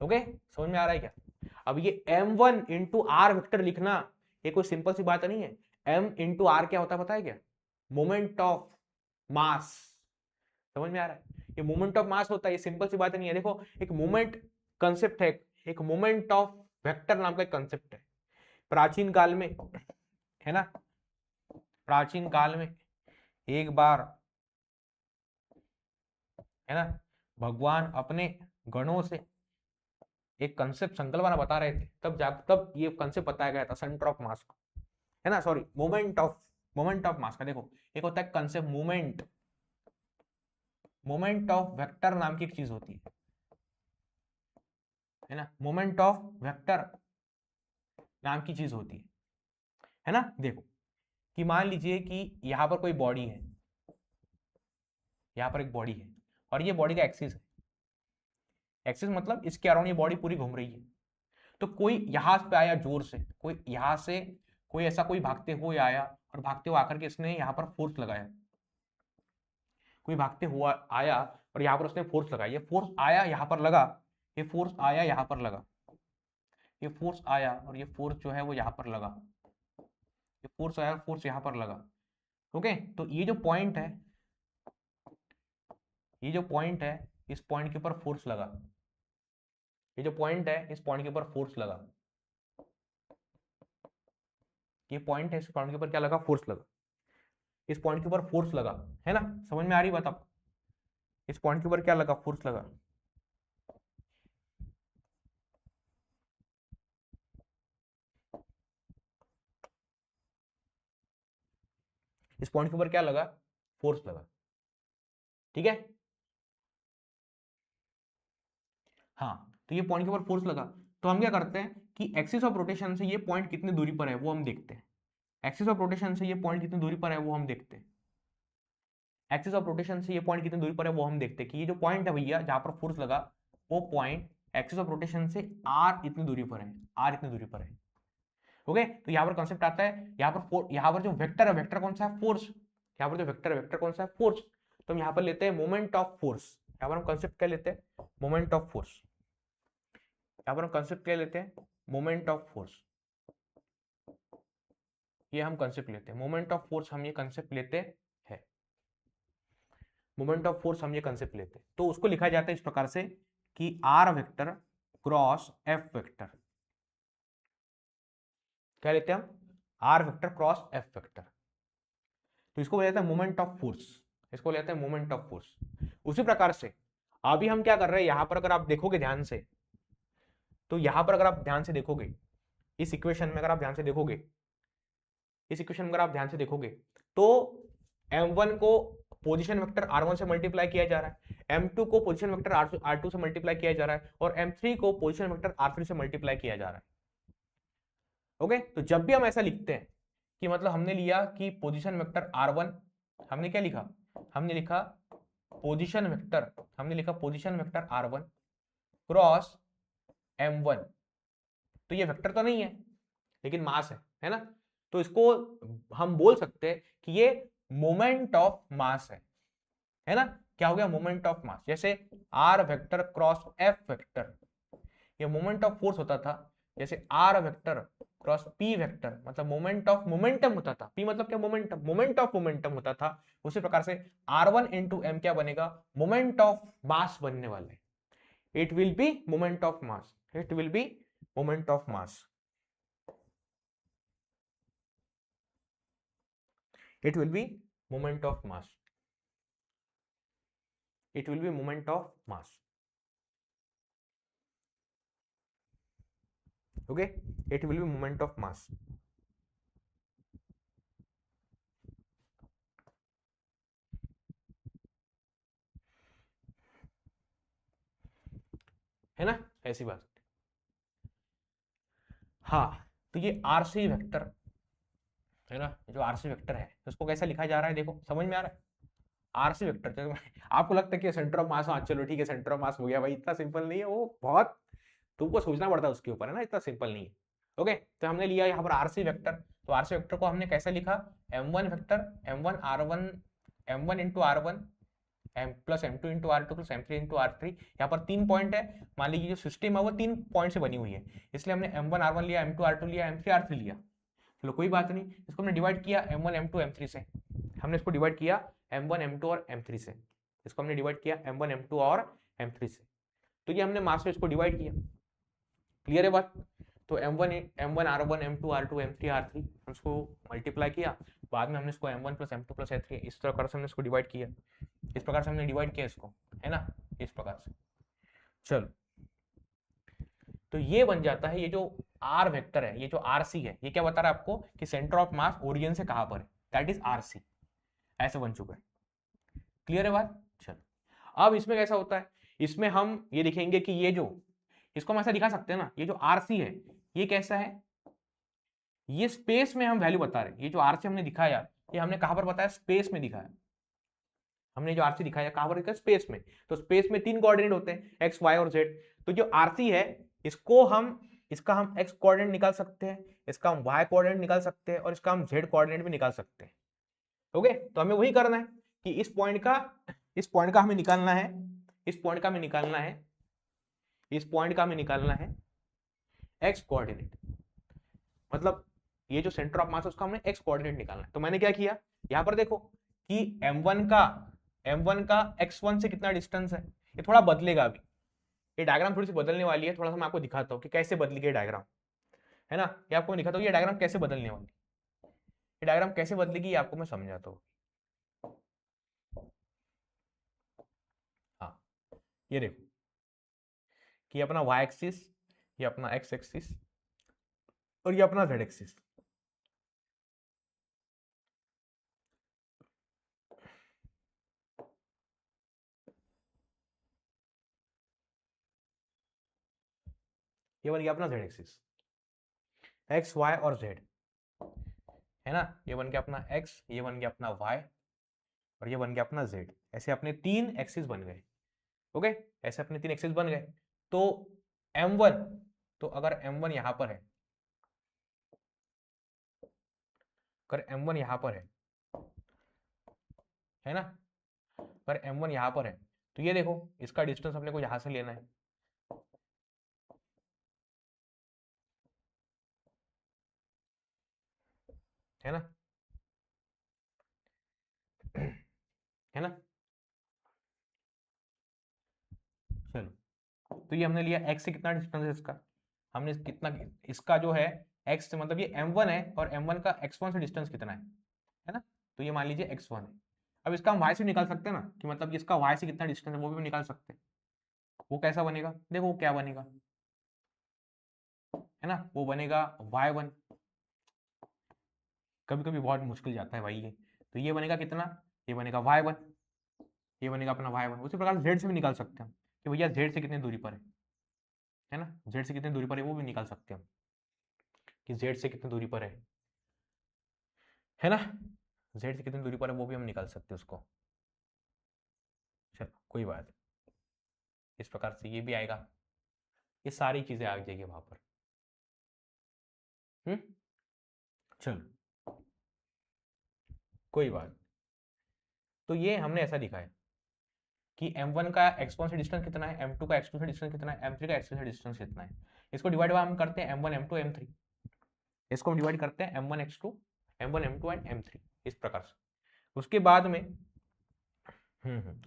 [SPEAKER 1] Okay, समझ में आ रहा है क्या? अब ये m1 इंटू आर वेक्टर लिखना ये कोई सिंपल सी बात नहीं है। m इंटू आर क्या होता है पता है क्या? मोमेंट ऑफ मास। समझ में आ रहा है? ये मोमेंट ऑफ मास होता है, ये सिंपल सी बात नहीं है। देखो, एक मोमेंट कंसेप्ट है, एक मोमेंट ऑफ वेक्टर नाम का एक कंसेप्ट है। प्राचीन काल में, है ना, प्राचीन काल में एक बार, है ना, भगवान अपने गणों से एक कंसेप्ट संकल्पना बता रहे थे, तब ये कंसेप्ट बताया गया था सेंटर ऑफ मास को, है ना, सॉरी, मोमेंट ऑफ मास का। देखो, एक होता है concept moment, moment of vector नाम की एक चीज होती है ना, मोमेंट ऑफ वेक्टर नाम की चीज होती है ना। देखो कि मान लीजिए कि यहां पर कोई बॉडी है, यहां पर एक बॉडी है, और ये बॉडी का एक्सिस है। एक्सिस मतलब इसके अराउंड ये बॉडी पूरी घूम रही है। तो कोई यहां पे आया जोर से, कोई यहां से, कोई ऐसा कोई भागते हुए आया, और भागते हुए आकर के इसने यहाँ पर फोर्स लगाया। कोई भागते हुआ आया और यहाँ पर उसने फोर्स लगाया, ये फोर्स आया यहाँ पर लगा, ये फोर्स आया यहाँ पर लगा, ये फोर्स आया और ये फोर्स जो है वो यहाँ पर लगा, ये फोर्स आया, फोर्स यहाँ पर लगा। ओके, तो ये जो पॉइंट है, ये जो पॉइंट है, इस पॉइंट के ऊपर फोर्स लगा, ये जो पॉइंट है इस पॉइंट के ऊपर फोर्स लगा, ये पॉइंट है इस पॉइंट के ऊपर क्या लगा? फोर्स लगा। इस पॉइंट के ऊपर फोर्स लगा, है ना, समझ में आ रही बात आपको? इस पॉइंट के ऊपर क्या लगा? फोर्स लगा। इस पॉइंट के ऊपर क्या लगा? फोर्स लगा। ठीक है, हाँ, तो ये पॉइंट के ऊपर फोर्स लगा। तो हम क्या करते हैं कि एक्सिस ऑफ रोटेशन से ये पॉइंट कितनी दूरी पर है वो हम देखते हैं। एक्सिस ऑफ रोटेशन से ये पॉइंट कितनी दूरी पर है वो हम देखते हैं। एक्सिस ऑफ रोटेशन से ये पॉइंट कितनी दूरी पर है वो हम देखते हैं कि ये जो पॉइंट है भैया जहां पर फोर्स लगा, वो पॉइंट एक्सिस ऑफ रोटेशन से आर इतनी दूरी पर है, आर इतनी दूरी पर है। ओके, तो यहाँ पर कॉन्सेप्ट आता है, यहाँ पर जो वेक्टर है, वेक्टर कौन सा है? फोर्स। यहाँ पर जो वेक्टर है, वेक्टर कौन सा है? फोर्स। तो हम यहाँ पर लेते हैं मोमेंट ऑफ फोर्स। यहाँ पर हम कॉन्सेप्ट क्या लेते हैं? Moment of force. यहाँ पर हम कॉन्सेप्ट क्या लेते हैं? Moment of force. ये हम कॉन्सेप्ट लेते हैं, मोमेंट ऑफ फोर्स हम ये कॉन्सेप्ट लेते हैं, मोमेंट ऑफ फोर्स हम ये कॉन्सेप्ट लेते हैं। तो उसको लिखा जाता है इस प्रकार से कि r vector cross F vector. क्या लेते हैं हम? R vector cross F vector. तो इसको लेते हैं मोमेंट ऑफ फोर्स, इसको लेते हैं मोमेंट ऑफ फोर्स। उसी प्रकार से अभी हम क्या कर रहे हैं, यहां पर अगर आप देखोगे ध्यान से, तो यहां पर अगर आप ध्यान से देखोगे, इस इक्वेशन में अगर आप ध्यान से देखोगे, इस इक्वेशन में अगर आप ध्यान से देखोगे, तो m1 को पोजीशन वेक्टर r1 से मल्टीप्लाई किया जा रहा है, m2 को पोजीशन वेक्टर r2 से मल्टीप्लाई किया जा रहा है, और m3 को पोजीशन वेक्टर r3 से मल्टीप्लाई किया जा रहा है। ओके, तो जब भी हम ऐसा लिखते हैं कि मतलब हमने लिया कि पोजीशन वेक्टर r1, हमने क्या लिखा? हमने लिखा पोजीशन वेक्टर, हमने लिखा position vector r1 cross m1। तो ये वेक्टर तो नहीं है लेकिन मास है ना। तो इसको हम बोल सकते हैं कि ये मोमेंट ऑफ मास है ना। क्या हो गया? Moment of mass. जैसे R vector cross F vector, ये मोमेंट ऑफ फोर्स होता था, जैसे R vector cross P vector मतलब मोमेंट ऑफ मोमेंटम होता था। पी मतलब क्या? मोमेंटम, मोमेंट ऑफ मोमेंटम होता था। उसी प्रकार से r1 इंटू एम क्या बनेगा? मोमेंट ऑफ मास बनने वाला है। It will be moment of mass, it will be moment of mass, it will be moment of mass, it will be moment of mass, okay, it will be moment of mass. है ना, ऐसी बात। हाँ, तो ये RC vector है ना, जो आरसी वेक्टर है उसको कैसा लिखा जा रहा है, देखो समझ में आ रहा है। आरसी वेक्टर तो आपको लगता है कि सेंटर ऑफ मास, हाँ चलो ठीक है सेंटर ऑफ मास हो गया भाई, इतना सिंपल नहीं है वो, बहुत तुमको सोचना पड़ता है उसके ऊपर, है ना, इतना सिंपल नहीं है। ओके, तो हमने लिया यहाँ पर आरसी वेक्टर, तो आरसी वेक्टर को हमने कैसे लिखा, m1 vector m1 r1 m1 into r1 m plus m2 into r2 plus m3 into r3। यहाँ पर 3 पॉइंट है, मान लीजिए जो सिस्टम है वो 3 पॉइंट से बनी हुई है, इसलिए हमने m1 r1 लिया, m2 r2 लिया, m3 r3 लिया। चलो कोई बात नहीं, इसको हमने डिवाइड किया m1 m2 m3 से, हमने इसको डिवाइड किया m1 m2 और m3 से, इसको हमने डिवाइड किया m1 m2 और m3 से, तो ये हमने मास में इसको डिवाइड किया। क्लियर है बात। तो m1 r1 m2 r2 m3 r3 उसको मल्टीप्लाई किया, बाद में हमने इसको m1 plus m2 plus m3 इस प्रकार से हमने इसको डिवाइड किया, इस प्रकार से हमने डिवाइड किया इसको, है ना, इस प्रकार से। चलो, तो ये बन जाता है, ये जो r वेक्टर है, ये जो rc है, ये क्या बता रहा है आपको कि सेंटर ऑफ मास ओरिजिन से कहां पर है, दैट इज rc, ऐसे बन चुका है। क्लियर है बात। चलो, अब इसमें कैसा होता है, इसमें हम ये देखेंगे कि ये जो, इसको हम ऐसा दिखा सकते हैं ना, ये जो rc है ये कैसा है, ये स्पेस में हम वैल्यू बता रहे हैं, ये जो rc हमने दिखाया ये हमने कहां पर बताया, स्पेस में दिखाया, हमने जो आरसी दिखाया कहां पर दिखाया, स्पेस में। तो स्पेस में 3 कोऑर्डिनेट होते हैं, एक्स वाई और जेड, तो जो आरसी है इसको हम, इसका हम एक्स कोऑर्डिनेट निकाल सकते हैं, इसका हम वाई कोऑर्डिनेट निकाल सकते हैं और इसका हम जेड कोऑर्डिनेट भी निकाल सकते हैं। ओके, तो हमें वही करना है कि इस पॉइंट का हमें निकालना है, इस पॉइंट का हमें निकालना है, इस पॉइंट का हमें निकालना है एक्स कोऑर्डिनेट, मतलब ये जो सेंटर ऑफ मास है उसका हमने एक्स कोऑर्डिनेट निकालना है। तो मैंने क्या किया, यहां पर देखो कि m1 का x1 से कितना डिस्टेंस है, ये थोड़ा बदलेगा अभी, ये डायग्राम थोड़ी सी बदलने वाली है, थोड़ा सा मैं आपको दिखाता हूँ कि कैसे बदलेगी ये डायग्राम, है ना, ये आपको मैं दिखाता हूँ ये डायग्राम कैसे बदलने वाली, ये डायग्राम कैसे बदलेगी ये आपको मैं समझाता हूँ। हाँ, ये देखो कि ये अपना y एक्सिस, ये अपना x एक्सिस और ये अपना z एक्सिस, ये बन गया अपना z एक्सिस, x y और z, है ना, ये बन गया अपना x, ये बन गया अपना y और ये बन गया अपना z, ऐसे अपने 3 एक्सिस बन गए। ओके, ऐसे अपने 3 एक्सिस बन गए। तो m1, तो अगर m1 यहां पर है, अगर m1 यहां पर है ना, अगर m1 यहां पर है तो ये देखो इसका डिस्टेंस अपने को यहां से लेना है ना, है ना। चलो, तो ये हमने लिया x से कितना डिस्टेंस है इसका, हमने कितना, इसका जो है x से मतलब ये m1 है और m1 का x1 से डिस्टेंस कितना है ना, तो ये मान लीजिए x1 है। अब इसका हम y से निकाल सकते हैं ना, कि मतलब इसका y से कितना डिस्टेंस है वो भी निकाल सकते हैं। वो कैसा बनेगा, देखो वो क्या बनेगा, है ना, वो बनेगा y1, कभी कभी बहुत मुश्किल जाता है भाई ये, तो ये बनेगा कितना, ये बनेगा y1, ये बनेगा अपना y1। उसी प्रकार z से भी निकाल सकते हैं कि भैया z से कितनी दूरी पर है ना, z से कितनी दूरी पर है वो भी निकाल सकते हैं हम, कि z से कितनी दूरी पर है ना, z से कितनी दूरी पर है वो भी हम निकाल सकते हैं उसको। चलो कोई बात, इस प्रकार से ये भी आएगा, ये सारी चीजें आ जाएगी वहां पर। चलो कोई बात, तो ये हमने ऐसा दिखाया कि m1 का x1 से डिस्टेंस कितना है, m2 का x2 से डिस्टेंस कितना है, m3 का x3 से डिस्टेंस कितना है, इसको डिवाइड हम करते हैं m1 m2 m3, इसको हम डिवाइड करते हैं m1 x2 m1 m2 and m3 इस प्रकार से। उसके बाद में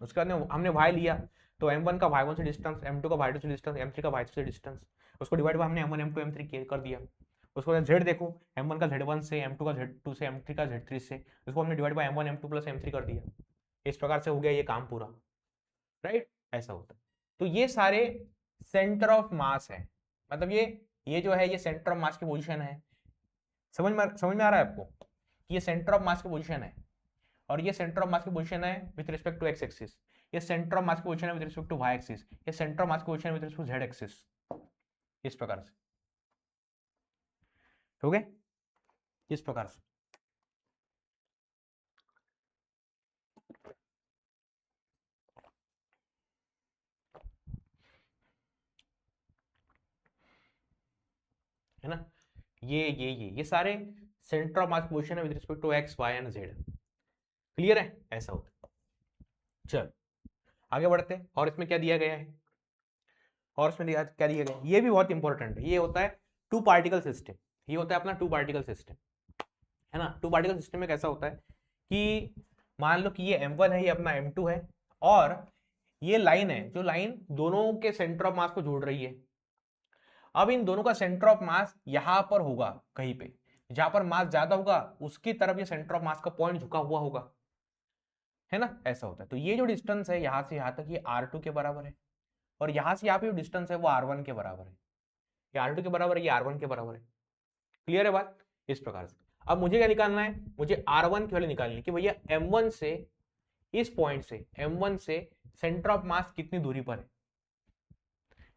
[SPEAKER 1] उसके बाद में हमने y लिया, तो m1 का y1 से डिस्टेंस, m2 का y2 से डिस्टेंस, m3 का y3 से डिस्टेंस, उसको डिवाइड बाय हमने m1 m2 m3 कर दिया। उसको बाद z देखो, m1 का z1 से, m2 का z2 से, m3 का z3 से, उसको हमने divide by m1 m2 plus m3 कर दिया। इस प्रकार से हो गया ये काम पूरा, राइट? ऐसा होता है। तो ये सारे सेंटर ऑफ मास है, मतलब ये जो है ये सेंटर ऑफ मास की पोजीशन है। समझ में आ रहा है आपको कि ये सेंटर ऑफ मास की पोजीशन है, और ये सेंटर ऑफ मास की पोजीशन है with respect to x axis, ये सेंटर ऑफ मास की पोजीशन है with respect to y axis, ये सेंटर ऑफ मास की पोजीशन है with respect to z axis. इस प्रकार से हो गए, इस प्रकार से। है ना, ये सारे सेंटर ऑफ मास की पोजीशन है with respect to x y and z. Clear है? ऐसा होता है। चल आगे बढ़ते हैं, और इसमें क्या दिया गया है, और इसमें क्या दिया गया है, ये भी बहुत इंपॉर्टेंट है। ये होता है टू पार्टिकल सिस्टम, ये होता है अपना टू पार्टिकल सिस्टम, है ना। टू पार्टिकल सिस्टम में कैसा होता है कि मान लो कि ये m1 है, ये अपना m2 है, और ये लाइन है, जो लाइन दोनों के सेंटर ऑफ मास को जोड़ रही है। अब इन दोनों का सेंटर ऑफ मास यहां पर होगा, कहीं पे जहां पर मास ज्यादा होगा उसकी तरफ ये सेंटर ऑफ मास का पॉइंट झुका हुआ होगा, है ना। ऐसा होता है। तो ये जो डिस्टेंस है यहां से यहां तक, ये r2 के बराबर है, और यहां से यहाँ पे जो डिस्टेंस है वो r1 के बराबर है। ये r2 के बराबर है, ये r1 के बराबर है। क्लियर है बात? इस प्रकार से अब मुझे क्या निकालना है, मुझे r1 की वैल्यू निकालनी है कि भैया m1 से, इस पॉइंट से m1 से सेंटर ऑफ मास कितनी दूरी पर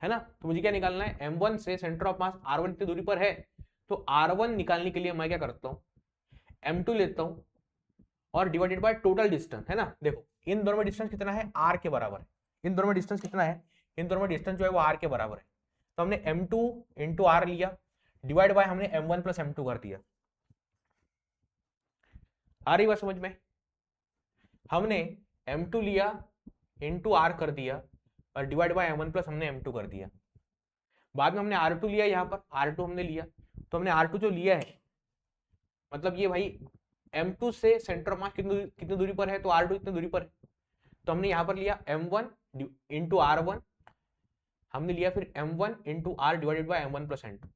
[SPEAKER 1] है ना। तो मुझे क्या निकालना है, m1 से सेंटर ऑफ मास r1 कितनी दूरी पर है। तो r1 निकालने के लिए मैं क्या करता हूँ, m2 लेता हूँ और डिवाइडेड बाय टोटल डिस्टेंस, है ना। देखो इन दोनों में डिस्टेंस कितना है, r के बराबर है। इन दोनों में डिस्टेंस कितना है, इन दोनों में डिस्टेंस जो है वो r के बराबर है। तो हमने m2 इंटू r लिया, डिवाइड बाय हमने m1 प्लस m2 कर दिया। आ रही बात समझ में? हमने m2 लिया इंटू r कर दिया, और डिवाइड बाय m1 प्लस हमने m2 कर दिया। बाद में हमने r2 लिया, यहाँ पर r2 हमने लिया, तो हमने r2 जो लिया है, मतलब ये भाई m2 से सेंटर ऑफ मास कितनी दूरी पर है, तो r2 इतनी दूरी पर है। तो हमने यहाँ पर लिया m1 इंटू r1, हमने लिया फिर m1 into r divided by m1 plus m2।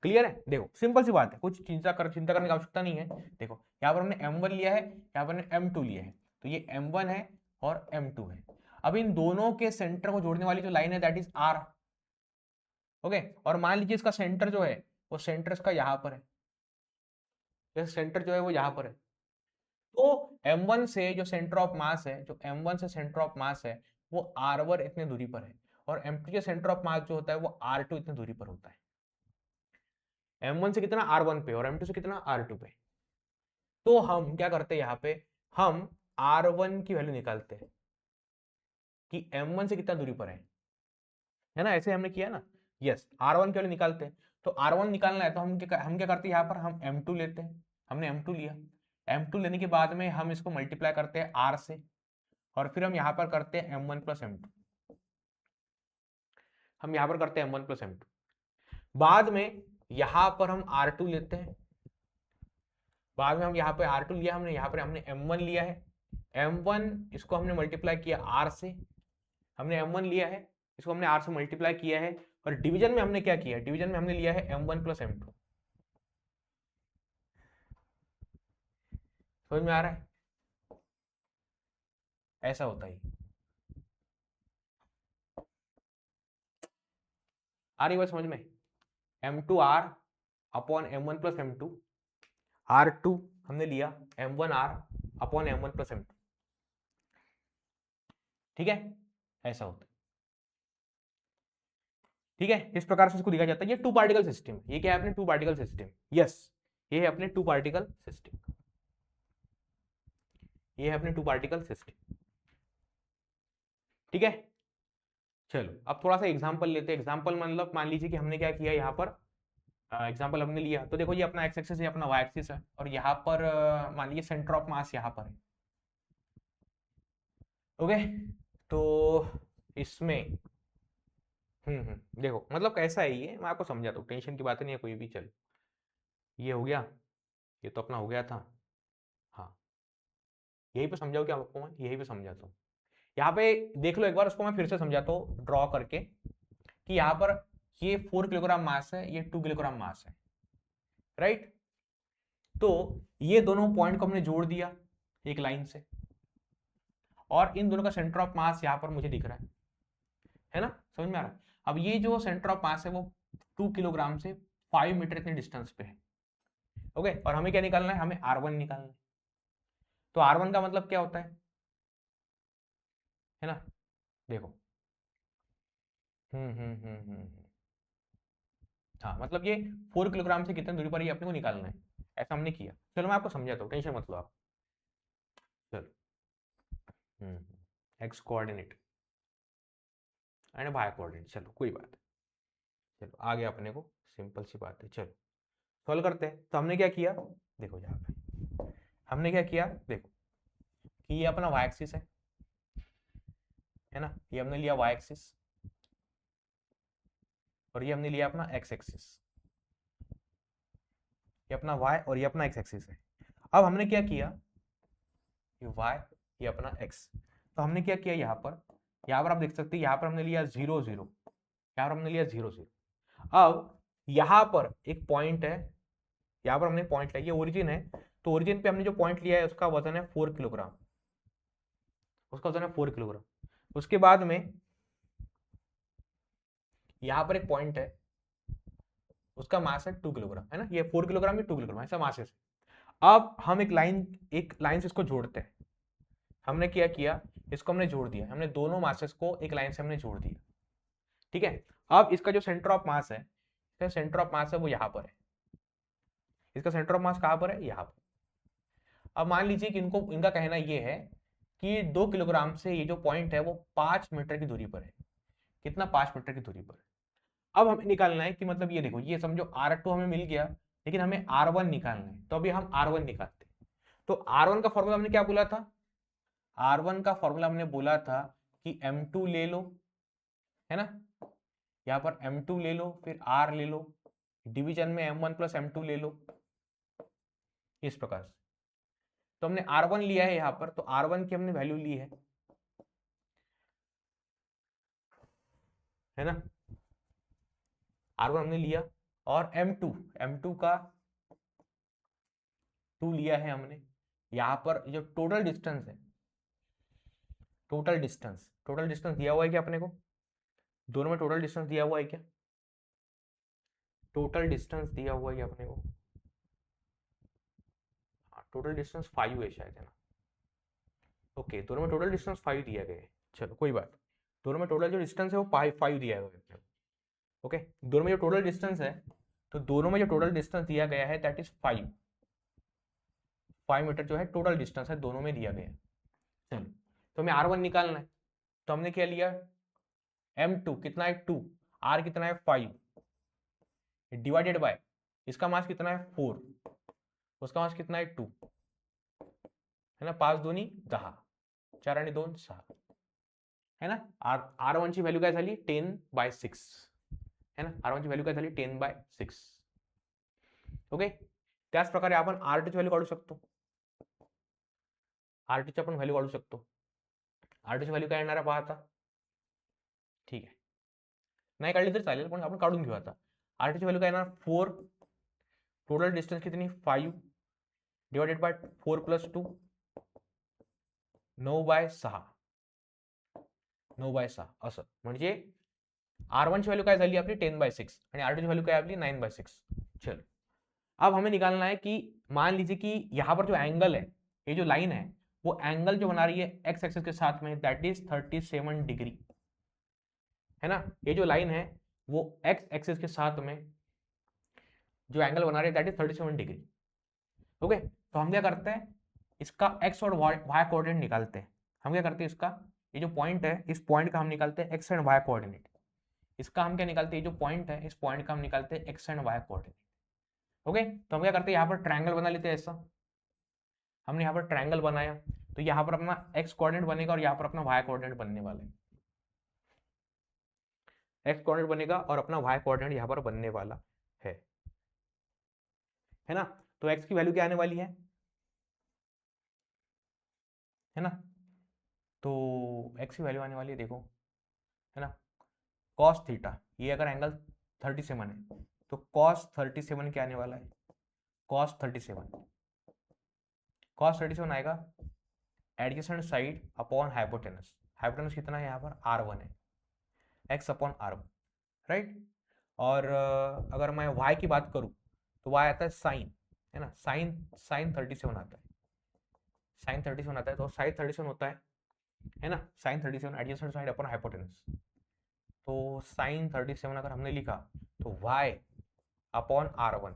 [SPEAKER 1] Clear है? देखो सिंपल सी बात है, कुछ चिंता करने की आवश्यकता नहीं है। देखो यहाँ पर हमने m1 लिया है, यहाँ पर हमने m2 लिया है, तो ये m1 है और m2 है। अब इन दोनों के सेंटर को जोड़ने वाली जो लाइन है दैट इज r। ओके, और मान लीजिए इसका सेंटर जो है वो सेंटर इसका यहाँ पर है, जैसे सेंटर जो है वो यहाँ पर है। तो m1 से जो सेंटर ऑफ मास है, जो m1 से सेंटर ऑफ मास है वो r1 इतने दूरी पर है, और m2 के सेंटर ऑफ मास जो होता है वो r2 इतने दूरी पर होता है। m1 से कितना, r1 पे, और m2 से कितना, r2 पे। तो हम क्या करते हैं, यहाँ पे हम r1 की वैल्यू निकालते हैं कि m1 से कितना दूरी पर है ना। ऐसे हमने किया ना, यस, r1 की वैल्यू निकालते हैं। तो r1 निकालना है तो हम क्या करते हैं, यहाँ पर हम m2 लेते हैं। हमने m2 लिया, m2 लेने के बाद में हम इसको मल्टीप्लाई करते हैं r से, और फिर हम यहाँ पर करते हैं m1 प्लस m2, हम यहाँ पर करते हैं m1 प्लस m2। बाद में यहाँ पर हम r2 लेते हैं, बाद में हम यहाँ पे r2 लिया, हमने यहाँ पर हमने m1 लिया है, m1 इसको हमने मल्टीप्लाई किया r से, हमने m1 लिया है, इसको हमने r से मल्टीप्लाई किया है, और डिवीजन में हमने क्या किया, डिवीजन में हमने लिया है m1 प्लस m2। समझ में आ रहा है? ऐसा होता है। आ रही बात समझ में? m2r upon m1 plus m2, r2 हमने लिया m1r upon m1 plus m2। ठीक है, ऐसा होता है। ठीक है, इस प्रकार से इसको दिखा जाता है। ये टू पार्टिकल सिस्टम, ये क्या है अपने टू पार्टिकल सिस्टम, यस, ये है अपने टू पार्टिकल सिस्टम, ये है अपने टू पार्टिकल सिस्टम। ठीक है, चलो अब थोड़ा सा एग्जांपल लेते हैं। एग्जांपल मतलब मान लीजिए कि हमने क्या किया, यहाँ पर एग्जांपल हमने लिया, तो देखो ये अपना एक्स एक्सिस है, अपना वाई एक्सिस है, और यहाँ पर मान लीजिए सेंटर ऑफ मास यहाँ पर है। ओके, तो इसमें देखो मतलब कैसा है ये, मैं आपको समझाता हूँ, टेंशन की बात नहीं है कोई भी। चलो ये हो गया, ये तो अपना हो गया था। हाँ, यही पे समझाओ क्या आपको, मैं यही पे समझाता हूँ। यहाँ पे देख लो एक बार, उसको मैं फिर से समझाता हूँ ड्रॉ करके, कि यहाँ पर ये 4 किलोग्राम मास है, ये 2 किलोग्राम मास है, राइट। तो ये दोनों पॉइंट को हमने जोड़ दिया एक लाइन से, और इन दोनों का सेंटर ऑफ मास यहाँ पर मुझे दिख रहा है ना, समझ में आ रहा है। अब ये जो सेंटर ऑफ मास है वो 2 किलोग्राम से 5 मीटर इतने डिस्टेंस पे है, ओके। और हमें क्या निकालना है, हमें R1 निकालना है। तो R1 का मतलब क्या होता है ना, देखो, हाँ, मतलब ये 4 किलोग्राम से कितने दूरी पर ये अपने को निकालना है, ऐसा हमने किया। चलो मैं आपको समझाता हूँ, टेंशन मत लो आप। चलो, x coordinate and y coordinate, चलो कोई बात नहीं। चलो आगे अपने को सिंपल सी बात है, चलो सॉल्व करते हैं। तो हमने क्या किया, देखो यहाँ पे हमने क्या किया, देखो कि ये अपना वाई एक्सिस है ना, ये हमने लिया वाई एक्सिस, और ये हमने लिया अपना एक्स एक्सिस, ये अपना वाई और ये अपना एक्स एक्सिस है। अब हमने क्या किया, ये वाई ये अपना एक्स, तो हमने क्या किया यहाँ पर आप देख सकते हैं, यहाँ पर हमने लिया 0 0, यहाँ पर हमने लिया 0 0। अब यहाँ पर एक पॉइंट है, यहाँ पर हमने पॉइंट लिया, ये ओरिजिन है, तो ओरिजिन पे हमने जो पॉइंट लिया है उसका वजन है 4 किलोग्राम, उसका वजन है 4 किलोग्राम। उसके बाद में यहाँ पर एक पॉइंट है, उसका मास है 2 किलोग्राम, है ना, ये 4 किलोग्राम ये 2 किलोग्राम ऐसा मास है। अब हम एक लाइन से इसको जोड़ते हैं। हमने क्या किया, इसको हमने जोड़ दिया, हमने दोनों मासेस को एक लाइन से हमने जोड़ दिया, ठीक है। अब इसका जो सेंटर ऑफ मास है, सेंटर ऑफ मास है वो यहाँ पर है, इसका सेंटर ऑफ मास कहाँ पर है, यहाँ पर। अब मान लीजिए कि इनका कहना ये है कि 2 किलोग्राम से ये जो पॉइंट है वो 5 मीटर की दूरी पर है। कितना, 5 मीटर की दूरी पर। अब हमें निकालना है कि मतलब ये देखो, ये समझो R2 हमें मिल गया, लेकिन हमें R1 निकालना है, तो अभी हम R1 निकालते हैं। तो R1 का फॉर्मूला हमने क्या बोला था, R1 का फॉर्मूला हमने बोला था कि M2 ले लो, है ना, यहाँ पर M2 ले लो, फिर R ले लो, डिवीजन में M1 प्लस M2 ले लो, इस प्रकार से। तो हमने R1 लिया है यहाँ पर, तो R1 की हमने वैल्यू ली है ना, R1 हमने लिया, और M2 का 2 लिया है हमने। यहाँ पर जो टोटल डिस्टेंस है, टोटल डिस्टेंस दिया हुआ है क्या अपने को, दोनों में टोटल डिस्टेंस दिया हुआ है क्या, टोटल डिस्टेंस दिया हुआ है क्या अपने को, टोटल डिस्टेंस 5 है शायद, है ना, ओके, दोनों में टोटल डिस्टेंस 5 दिया गया है। चलो कोई बात, दोनों में टोटल जो डिस्टेंस है वो 5 दिया गया है, ओके। दोनों में जो टोटल डिस्टेंस है, तो दोनों में जो टोटल डिस्टेंस दिया गया है दैट इज 5 मीटर जो है टोटल डिस्टेंस है, दोनों में दिया गया है। चलो, तो हमें R1 निकालना है, तो हमने क्या लिया, M2 कितना है 2, R कितना है 5, डिवाइडेड बाय इसका मास कितना है 4, उसका मास कितना है 2, है ना, 5 दूनी 10, 4 आणि 2 6, है ना। R1 ची व्हॅल्यू काय झाली 10/6, है ना, R1 ची व्हॅल्यू काय झाली 10/6, ओके। त्याच प्रकारे आपण R2 ची व्हॅल्यू काढू शकतो, R2 ची आपण व्हॅल्यू काढू शकतो। R2 ची व्हॅल्यू काय येणार आहे पहा आता, ठीक आहे, नाही काढली तरी चालेल, पण आपण काढून घेऊ आता। R2 ची व्हॅल्यू काय येणार 4, टोटल डिस्टेंस कितनी 5 डिवाइडेड बाय 4 प्लस 2, 9/6, 9/6 असं, म्हणजे R1 की वैल्यू क्या झाली आपली 10/6 आणि R2 की वैल्यू क्या आपली 9/6। चलो, अब हमें निकालना है कि मान लीजिए कि यहाँ पर जो एंगल है, ये जो लाइन है, वो एंगल जो बना रही है एक्स एक्सिस के साथ में दैट इज 37 डिग्री, है ना। ये जो लाइन है वो एक्स एक्सिस के साथ में जो एंगल बना रही है दैट इज 37 डिग्री, ओके। तो हम क्या करते हैं, इसका एक्स और वाई कोऑर्डिनेट निकालते हैं। हम क्या करते हैं, इसका ये जो पॉइंट है, इस पॉइंट का हम निकालते हैं एक्स एंड वाई कोऑर्डिनेट। इसका हम क्या निकालते हैं, जो पॉइंट है इस पॉइंट का हम निकालते हैं x and y coordinate, okay. तो हम क्या करते हैं, यहाँ पर ट्रायंगल बना लेते हैं ऐसा, हमने यहाँ पर ट्रायंगल बनाया, तो यहाँ पर अपना एक्स कोऑर्डिनेट बनेगा और यहाँ पर अपना वाई कोऑर्डिनेट बनने वाला है, एक्स कोऑर्डिनेट बनेगा और अपना वाई कोऑर्डिनेट यहाँ पर बनने वाला है ना। तो एक्स की वैल्यू क्या आने वाली है ना, तो एक्स की वैल्यू आने वाली है, देखो, है ना, कॉस थीटा, ये अगर एंगल 37 है तो कॉस 37 क्या आने वाला है, कॉस 37, कॉस 37 आएगा adjacent side upon hypotenuse, hypotenuse कितना है यहाँ पर R1 है, x अपॉन R1, राइट। और अगर मैं y की बात करूँ तो y आता है साइन, है ना, साइन साइन 37 आता है, साइन 37 आता है, तो साइन 37 होता है ना, sine 37 adjacent side upon hypotenuse, तो साइन 37 अगर हमने लिखा तो y upon R1,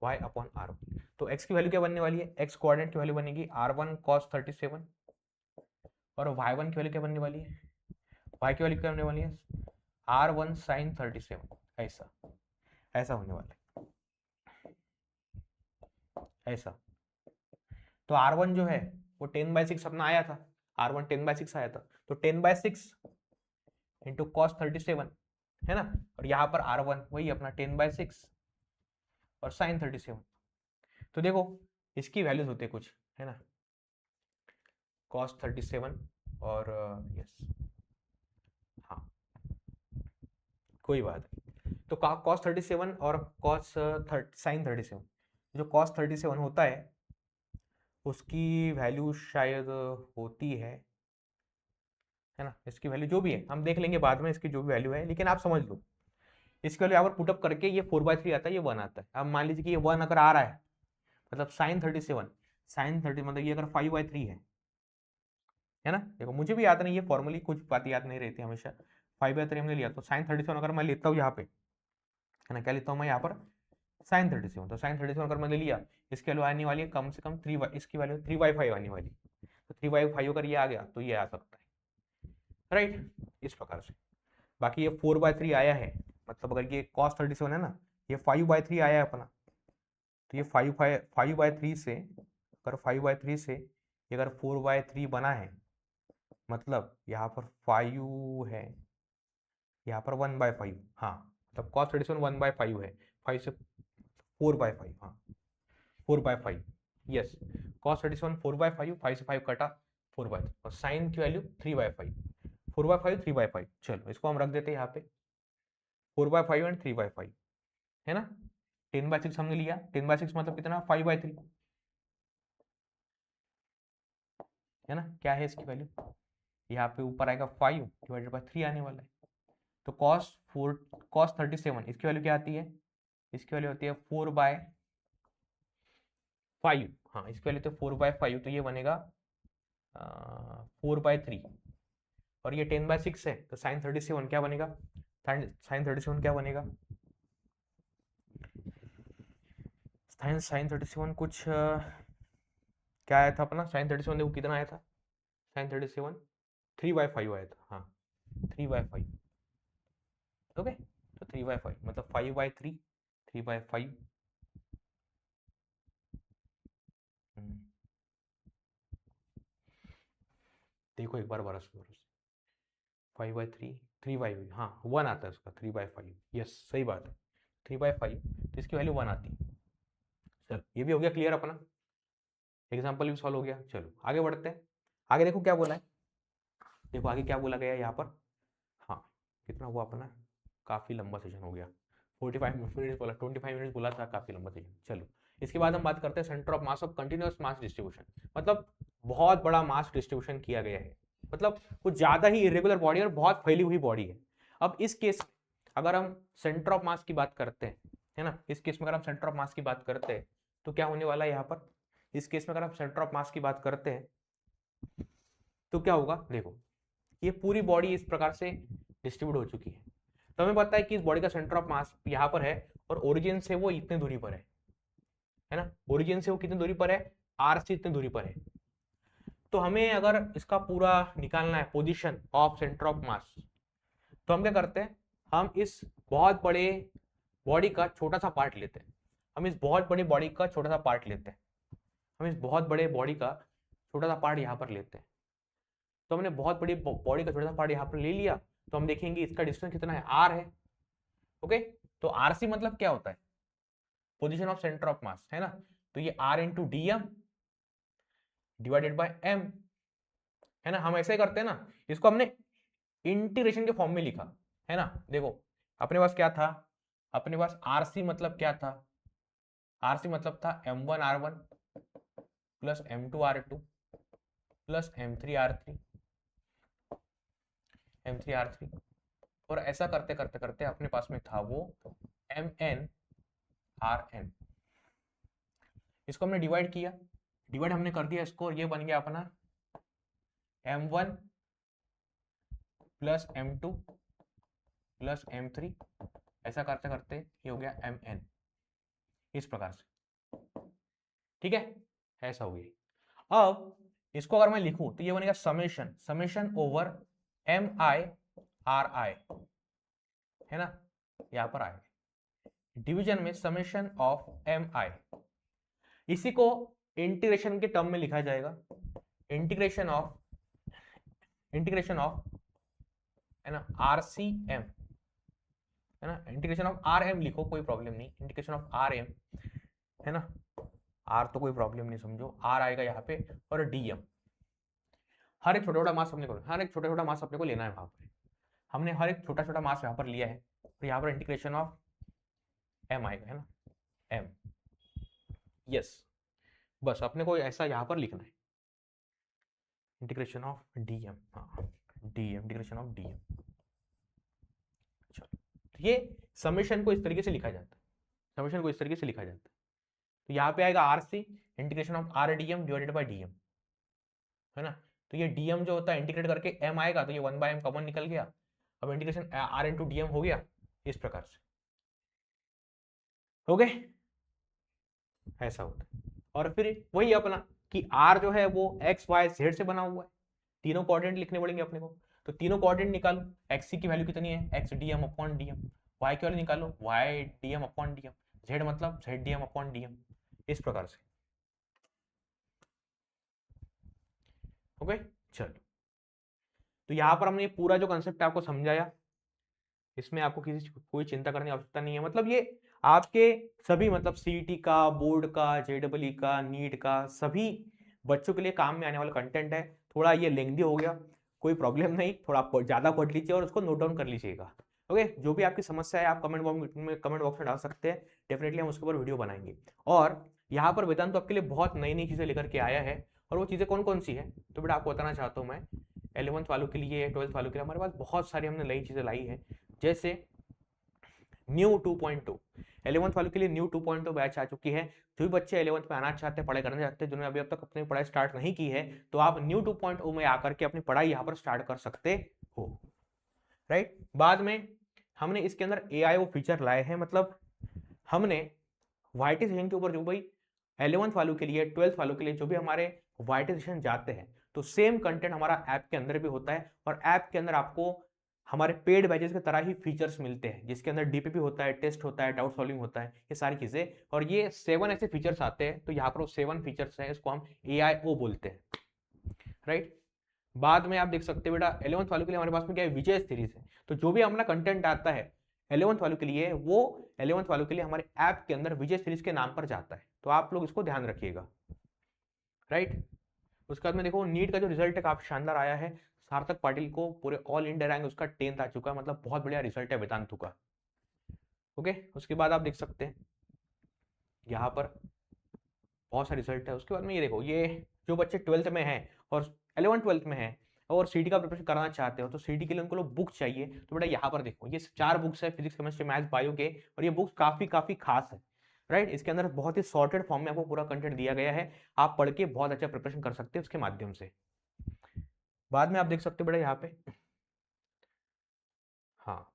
[SPEAKER 1] y upon R1, तो x की वैल्यू क्या बनने वाली है, x कोऑर्डिनेट की वैल्यू बनेगी R1 cos 37, और y1 की वैल्यू क्या बनने वाली है, y की वैल्यू क्या बनने वाली है R1 sin 37, ऐसा ऐसा होने वाला है, ऐसा। तो R1 जो है वो 10/6 अपना आया था, R1 10/6 आया था, तो 10/6 इंटू कॉस 37, है ना, और यहाँ पर R1 वही अपना 10/6 और साइन 37, तो देखो इसकी वैल्यूज होते कुछ, है ना, कॉस 37 और यस, हाँ कोई बात नहीं, तो कॉस 37 और कॉस साइन 37, जो कॉस 37 होता है उसकी वैल्यू शायद होती है ना, इसकी वैल्यू जो भी है हम देख लेंगे बाद में, इसकी जो भी वैल्यू है, लेकिन आप समझ लो इसकी वैल्यू यहाँ पर पुटअप करके ये 4/3 आता है, ये 1 आता है। अब मान लीजिए कि ये 1 अगर आ रहा है, मतलब साइन 37, साइन 30 मतलब ये अगर 5/3 है ना, देखो मुझे भी याद नहीं, ये फॉर्मली कुछ बात याद नहीं रहती हमेशा, 5/3 हमने लिया, तो साइन 37 अगर मैं लेता हूँ यहाँ पे, है ना, क्या लेता हूँ मैं यहाँ पर साइन 37, तो साइन 37 अगर मैंने लिया, इसकी वैल्यू आने वाली है कम से कम 3, इसकी वैल्यू 3/5 आने वाली, तो 3/5 अगर ये आ गया तो ये आ सकता है, राइट, इस प्रकार से। बाकी ये 4/3 आया है, मतलब अगर ये cos 37 है ना, ये 5/3 आया है अपना, तो ये 5/3 से, अगर 5/3 से ये अगर 4/3 बना है, मतलब यहाँ पर 5 है, यहाँ पर 1/5, हाँ, मतलब cos 37 1/5 है, 5 से 4/5, हाँ 4/5, यस, cos 37 4/5, 5 से 5 कटा 4/3, और साइन की वैल्यू 3/5, 4/5 3/5, चलो इसको हम रख देते हैं यहाँ पे 4/5 एंड 3/5, है ना, 10/6 हमने लिया, 10/6 मतलब कितना 5/3, है ना, क्या है इसकी वैल्यू, यहाँ पे ऊपर आएगा 5/3 आने वाला है, तो cos 37 इसकी वैल्यू क्या आती है, इसकी वैल्यू होती है 4/5, हाँ इसकी वैल्यू तो 4/5, तो ये बनेगा 4/3, और ये 10/6 है, तो साइन 37 क्या बनेगा, साइन 37 क्या बनेगा, साइन 37 कुछ क्या आया था अपना, साइन 37 देखो कितना आया था, साइन 37 3/5 आया था, हाँ 3/5, ओके, तो 3/5 मतलब 5/3, 3/5, देखो एक बार बरस बरस 5/3, 3/5, हाँ 1 आता है उसका, 3/5, यस सही बात है, 3/5, तो इसकी वैल्यू 1 आती है। चलो ये भी हो गया क्लियर अपना, एग्जाम्पल भी सॉल्व हो गया, चलो आगे बढ़ते हैं, आगे देखो क्या बोला है, देखो आगे क्या बोला गया है यहाँ पर, हाँ कितना हुआ अपना, काफ़ी लंबा सेशन हो गया, 45 मिनट बोला, 25 मिनट बोला था, काफ़ी लंबा सेशन, चलो इसके बाद हम बात करते हैं centre of mass of continuous mass distribution, मतलब बहुत बड़ा मास डिस्ट्रीब्यूशन किया गया है, मतलब कुछ ज़्यादा ही इरेगुलर बॉडी और बहुत फैली हुई बॉडी है। अब इस केस अगर हम सेंटर ऑफ मास की बात करते हैं, है ना, इस केस में अगर हम सेंटर ऑफ मास की बात करते हैं तो क्या होने वाला है यहाँ पर, इस केस में अगर हम सेंटर ऑफ मास की बात करते हैं तो क्या होगा, देखो ये पूरी बॉडी इस प्रकार से डिस्ट्रीब्यूट हो चुकी है, तो हमें पता है कि इस बॉडी का सेंटर ऑफ मास यहाँ पर है, और ओरिजिन से वो इतने दूरी पर है ना, ओरिजिन से वो कितनी दूरी पर है, आर से इतनी दूरी पर है, तो हमें अगर इसका पूरा निकालना है पोजीशन ऑफ सेंटर ऑफ मास, तो हम क्या करते हैं, हम इस बहुत बड़े बॉडी का छोटा सा पार्ट लेते हैं, हम इस बहुत बड़ी बॉडी का छोटा सा पार्ट लेते हैं, हम इस बहुत बड़े बॉडी का छोटा सा पार्ट यहाँ पर लेते हैं, तो हमने बहुत बड़ी बॉडी का छोटा सा पार्ट यहाँ पर ले लिया, तो हम देखेंगे इसका डिस्टेंस कितना है, आर है, ओके, तो आर सी मतलब क्या होता है, position of centre of mass, है ना, तो ये r into d m divided by m, है ना, हम ऐसे ही करते हैं ना, इसको हमने इंटीग्रेशन के फॉर्म में लिखा है ना। देखो अपने पास क्या था, अपने पास आरसी मतलब क्या था, आरसी मतलब था m1r1 plus m2r2 plus m3r3 और ऐसा करते करते करते अपने पास में था वो mn इसको हमने डिवाइड किया, डिवाइड हमने कर दिया इसको, ये बन गया अपना m1 plus m2 plus m3, ऐसा करते करते ये हो गया mn, इस प्रकार से। ठीक है, ऐसा हो गया। अब इसको अगर मैं लिखूं तो ये बनेगा summation, summation over m i r i, है ना, यहां पर आएगा डिवीजन में समेशन ऑफ एम आई, इसी को इंटीग्रेशन के टर्म में लिखा जाएगा, इंटीग्रेशन ऑफ है ना आर सी एम, है ना, इंटीग्रेशन ऑफ आर एम लिखो, कोई प्रॉब्लम नहीं, इंटीग्रेशन ऑफ आर एम, है ना, आर तो कोई प्रॉब्लम नहीं, समझो आर आएगा यहाँ पे, और डीएम, हर एक छोटा छोटा मास अपने को, हर एक छोटा छोटा मास अपने को लेना है वहां पे, हमने हर एक छोटा छोटा मास यहाँ पर लिया है, तो यहाँ पर इंटीग्रेशन ऑफ एम आएगा, है ना, एम, यस, बस अपने को ऐसा यहाँ पर लिखना है, इंटीग्रेशन ऑफ डीएम, हाँ डीएम, इंटीग्रेशन ऑफ डीएम। चलो ये समेशन को इस तरीके से लिखा जाता है, समेशन को इस तरीके से लिखा जाता है, तो यहाँ पे आएगा r c integration of r dm divided by dm, है ना, तो ये डीएम जो होता है इंटीग्रेट करके एम आएगा, तो ये 1/m कॉमन निकल गया, अब इंटीग्रेशन आर इंटू डीएम हो गया, इस प्रकार से हो गए, ऐसा होता है। और फिर वही अपना कि आर जो है वो एक्स वाई जेड से बना हुआ है, तीनों कोऑर्डिनेट लिखने पड़ेंगे अपने को, तो तीनों कोऑर्डिनेट निकालो, एक्स की वैल्यू कितनी है, x dm upon dm, y की वैल्यू निकालो, y dm upon dm, z मतलब जेड डीएम अपॉन डीएम, इस प्रकार से। ओके चलो, तो यहां पर हमने पूरा जो कंसेप्ट आपको समझाया, इसमें आपको किसी कोई चिंता करने की आवश्यकता नहीं है, मतलब ये आपके सभी मतलब सीईटी का, बोर्ड का, जेडब्ल्यू का, नीट का, सभी बच्चों के लिए काम में आने वाला कंटेंट है। थोड़ा ये लेंथी हो गया, कोई प्रॉब्लम नहीं, थोड़ा ज्यादा पढ़ लीजिए और उसको नोट डाउन कर लीजिएगा। ओके, जो भी आपकी समस्या है आप कमेंट बॉक्स में डाल सकते हैं, डेफिनेटली हम उसके ऊपर वीडियो बनाएंगे। और यहाँ पर वेदांत तो आपके लिए बहुत नई नई चीजें लेकर के आया है, और वो चीजें कौन कौन सी है तो बेटा आपको बताना चाहता हूँ मैं। 11th वालों के लिए, 12th वालों के लिए हमारे पास बहुत सारी हमने नई चीजें लाई है, जैसे न्यू 2.2, 11th वालों के लिए न्यू 2.2 बैच आ चुकी है। जो भी बच्चे 11th में आना चाहते हैं, पढ़ाई करना चाहते हैं, जिन्होंने अभी अब तक अपनी पढ़ाई स्टार्ट नहीं की है, तो आप न्यू 2.0 में आकर के अपनी पढ़ाई यहाँ पर स्टार्ट कर सकते हो, राइट। बाद में हमने इसके अंदर AIO फीचर लाए हैं, मतलब हमने YT सेशन के ऊपर जो भाई 11th वालों के लिए, 12th वालों के लिए जो भी हमारे YT सेशन जाते हैं, तो सेम कंटेंट हमारा ऐप के अंदर भी होता है, और ऐप के अंदर आपको हमारे पेड बैचेस की तरह ही फीचर्स मिलते हैं, जिसके अंदर डीपीपी होता है, टेस्ट होता है, डाउट सॉल्विंग होता है, ये सारी चीजें, और ये 7 ऐसे फीचर्स आते हैं, तो यहाँ पर वो 7 फीचर्स हैं, इसको हम AIO बोलते हैं, राइट। बाद में आप देख सकते हो बेटा 11th वालों के लिए हमारे पास में क्या है, विजय सीरीज है, तो जो भी अपना कंटेंट आता है 11th वालों के लिए, वो 11th वालों के लिए हमारे ऐप के अंदर विजय सीरीज के नाम पर जाता है, तो आप लोग इसको ध्यान रखिएगा, राइट। उसके बाद में देखो नीट का जो रिजल्ट है काफी शानदार आया है, सार्थक पाटिल को पूरे ऑल इंडिया रैंक उसका 10th आ चुका है, मतलब बहुत बढ़िया रिजल्ट है वेदांतु का। ओके, उसके बाद आप देख सकते हैं यहाँ पर बहुत सारे रिजल्ट है। उसके बाद में ये देखो, ये जो बच्चे 12th में हैं और 11th 12th में हैं और सीडी का प्रिपरेशन करना चाहते हो, तो सीडी के लिए उनको लोग बुक चाहिए, तो बेटा यहाँ पर देखो ये 4 बुक्स है, फिजिक्स, केमिस्ट्री, मैथ्स, बायो के, और ये बुक्स काफी खास है, राइट। इसके अंदर बहुत ही सॉर्टेड फॉर्म में आपको पूरा कंटेंट दिया गया है, आप पढ़ के बहुत अच्छा प्रिपरेशन कर सकते हैं उसके माध्यम से। बाद में आप देख सकते हो बेटा यहाँ पे, हाँ,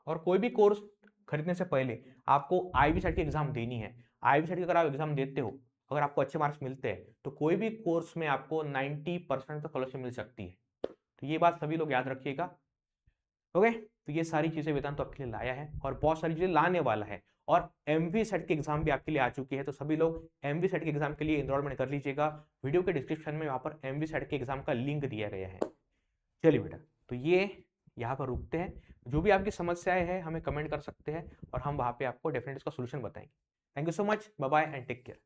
[SPEAKER 1] और कोई भी कोर्स खरीदने से पहले आपको IB सेट की एग्जाम देनी है। IB सेट की अगर आप एग्जाम देते हो, अगर आपको अच्छे मार्क्स मिलते हैं, तो कोई भी कोर्स में आपको 90% तक स्कॉलरशिप मिल सकती है, तो ये बात सभी लोग याद रखिएगा। ओके, तो ये सारी चीजें वेदांत तो आपके लिए लाया है, और बहुत सारी चीजें लाने वाला है, और MV सेट की एग्जाम भी आपके लिए आ चुकी है, तो सभी लोग MV सेट के एग्जाम के लिए एनरोलमेंट कर लीजिएगा। वीडियो के डिस्क्रिप्शन में वहां पर MV सेट के एग्जाम का लिंक दिया गया है। चलिए बेटा, तो ये यहाँ पर रुकते हैं, जो भी आपकी समस्याएं हैं हमें कमेंट कर सकते हैं, और हम वहाँ पे आपको डेफिनेटली इसका सोल्यूशन बताएंगे। Thank you so much, bye bye and take care.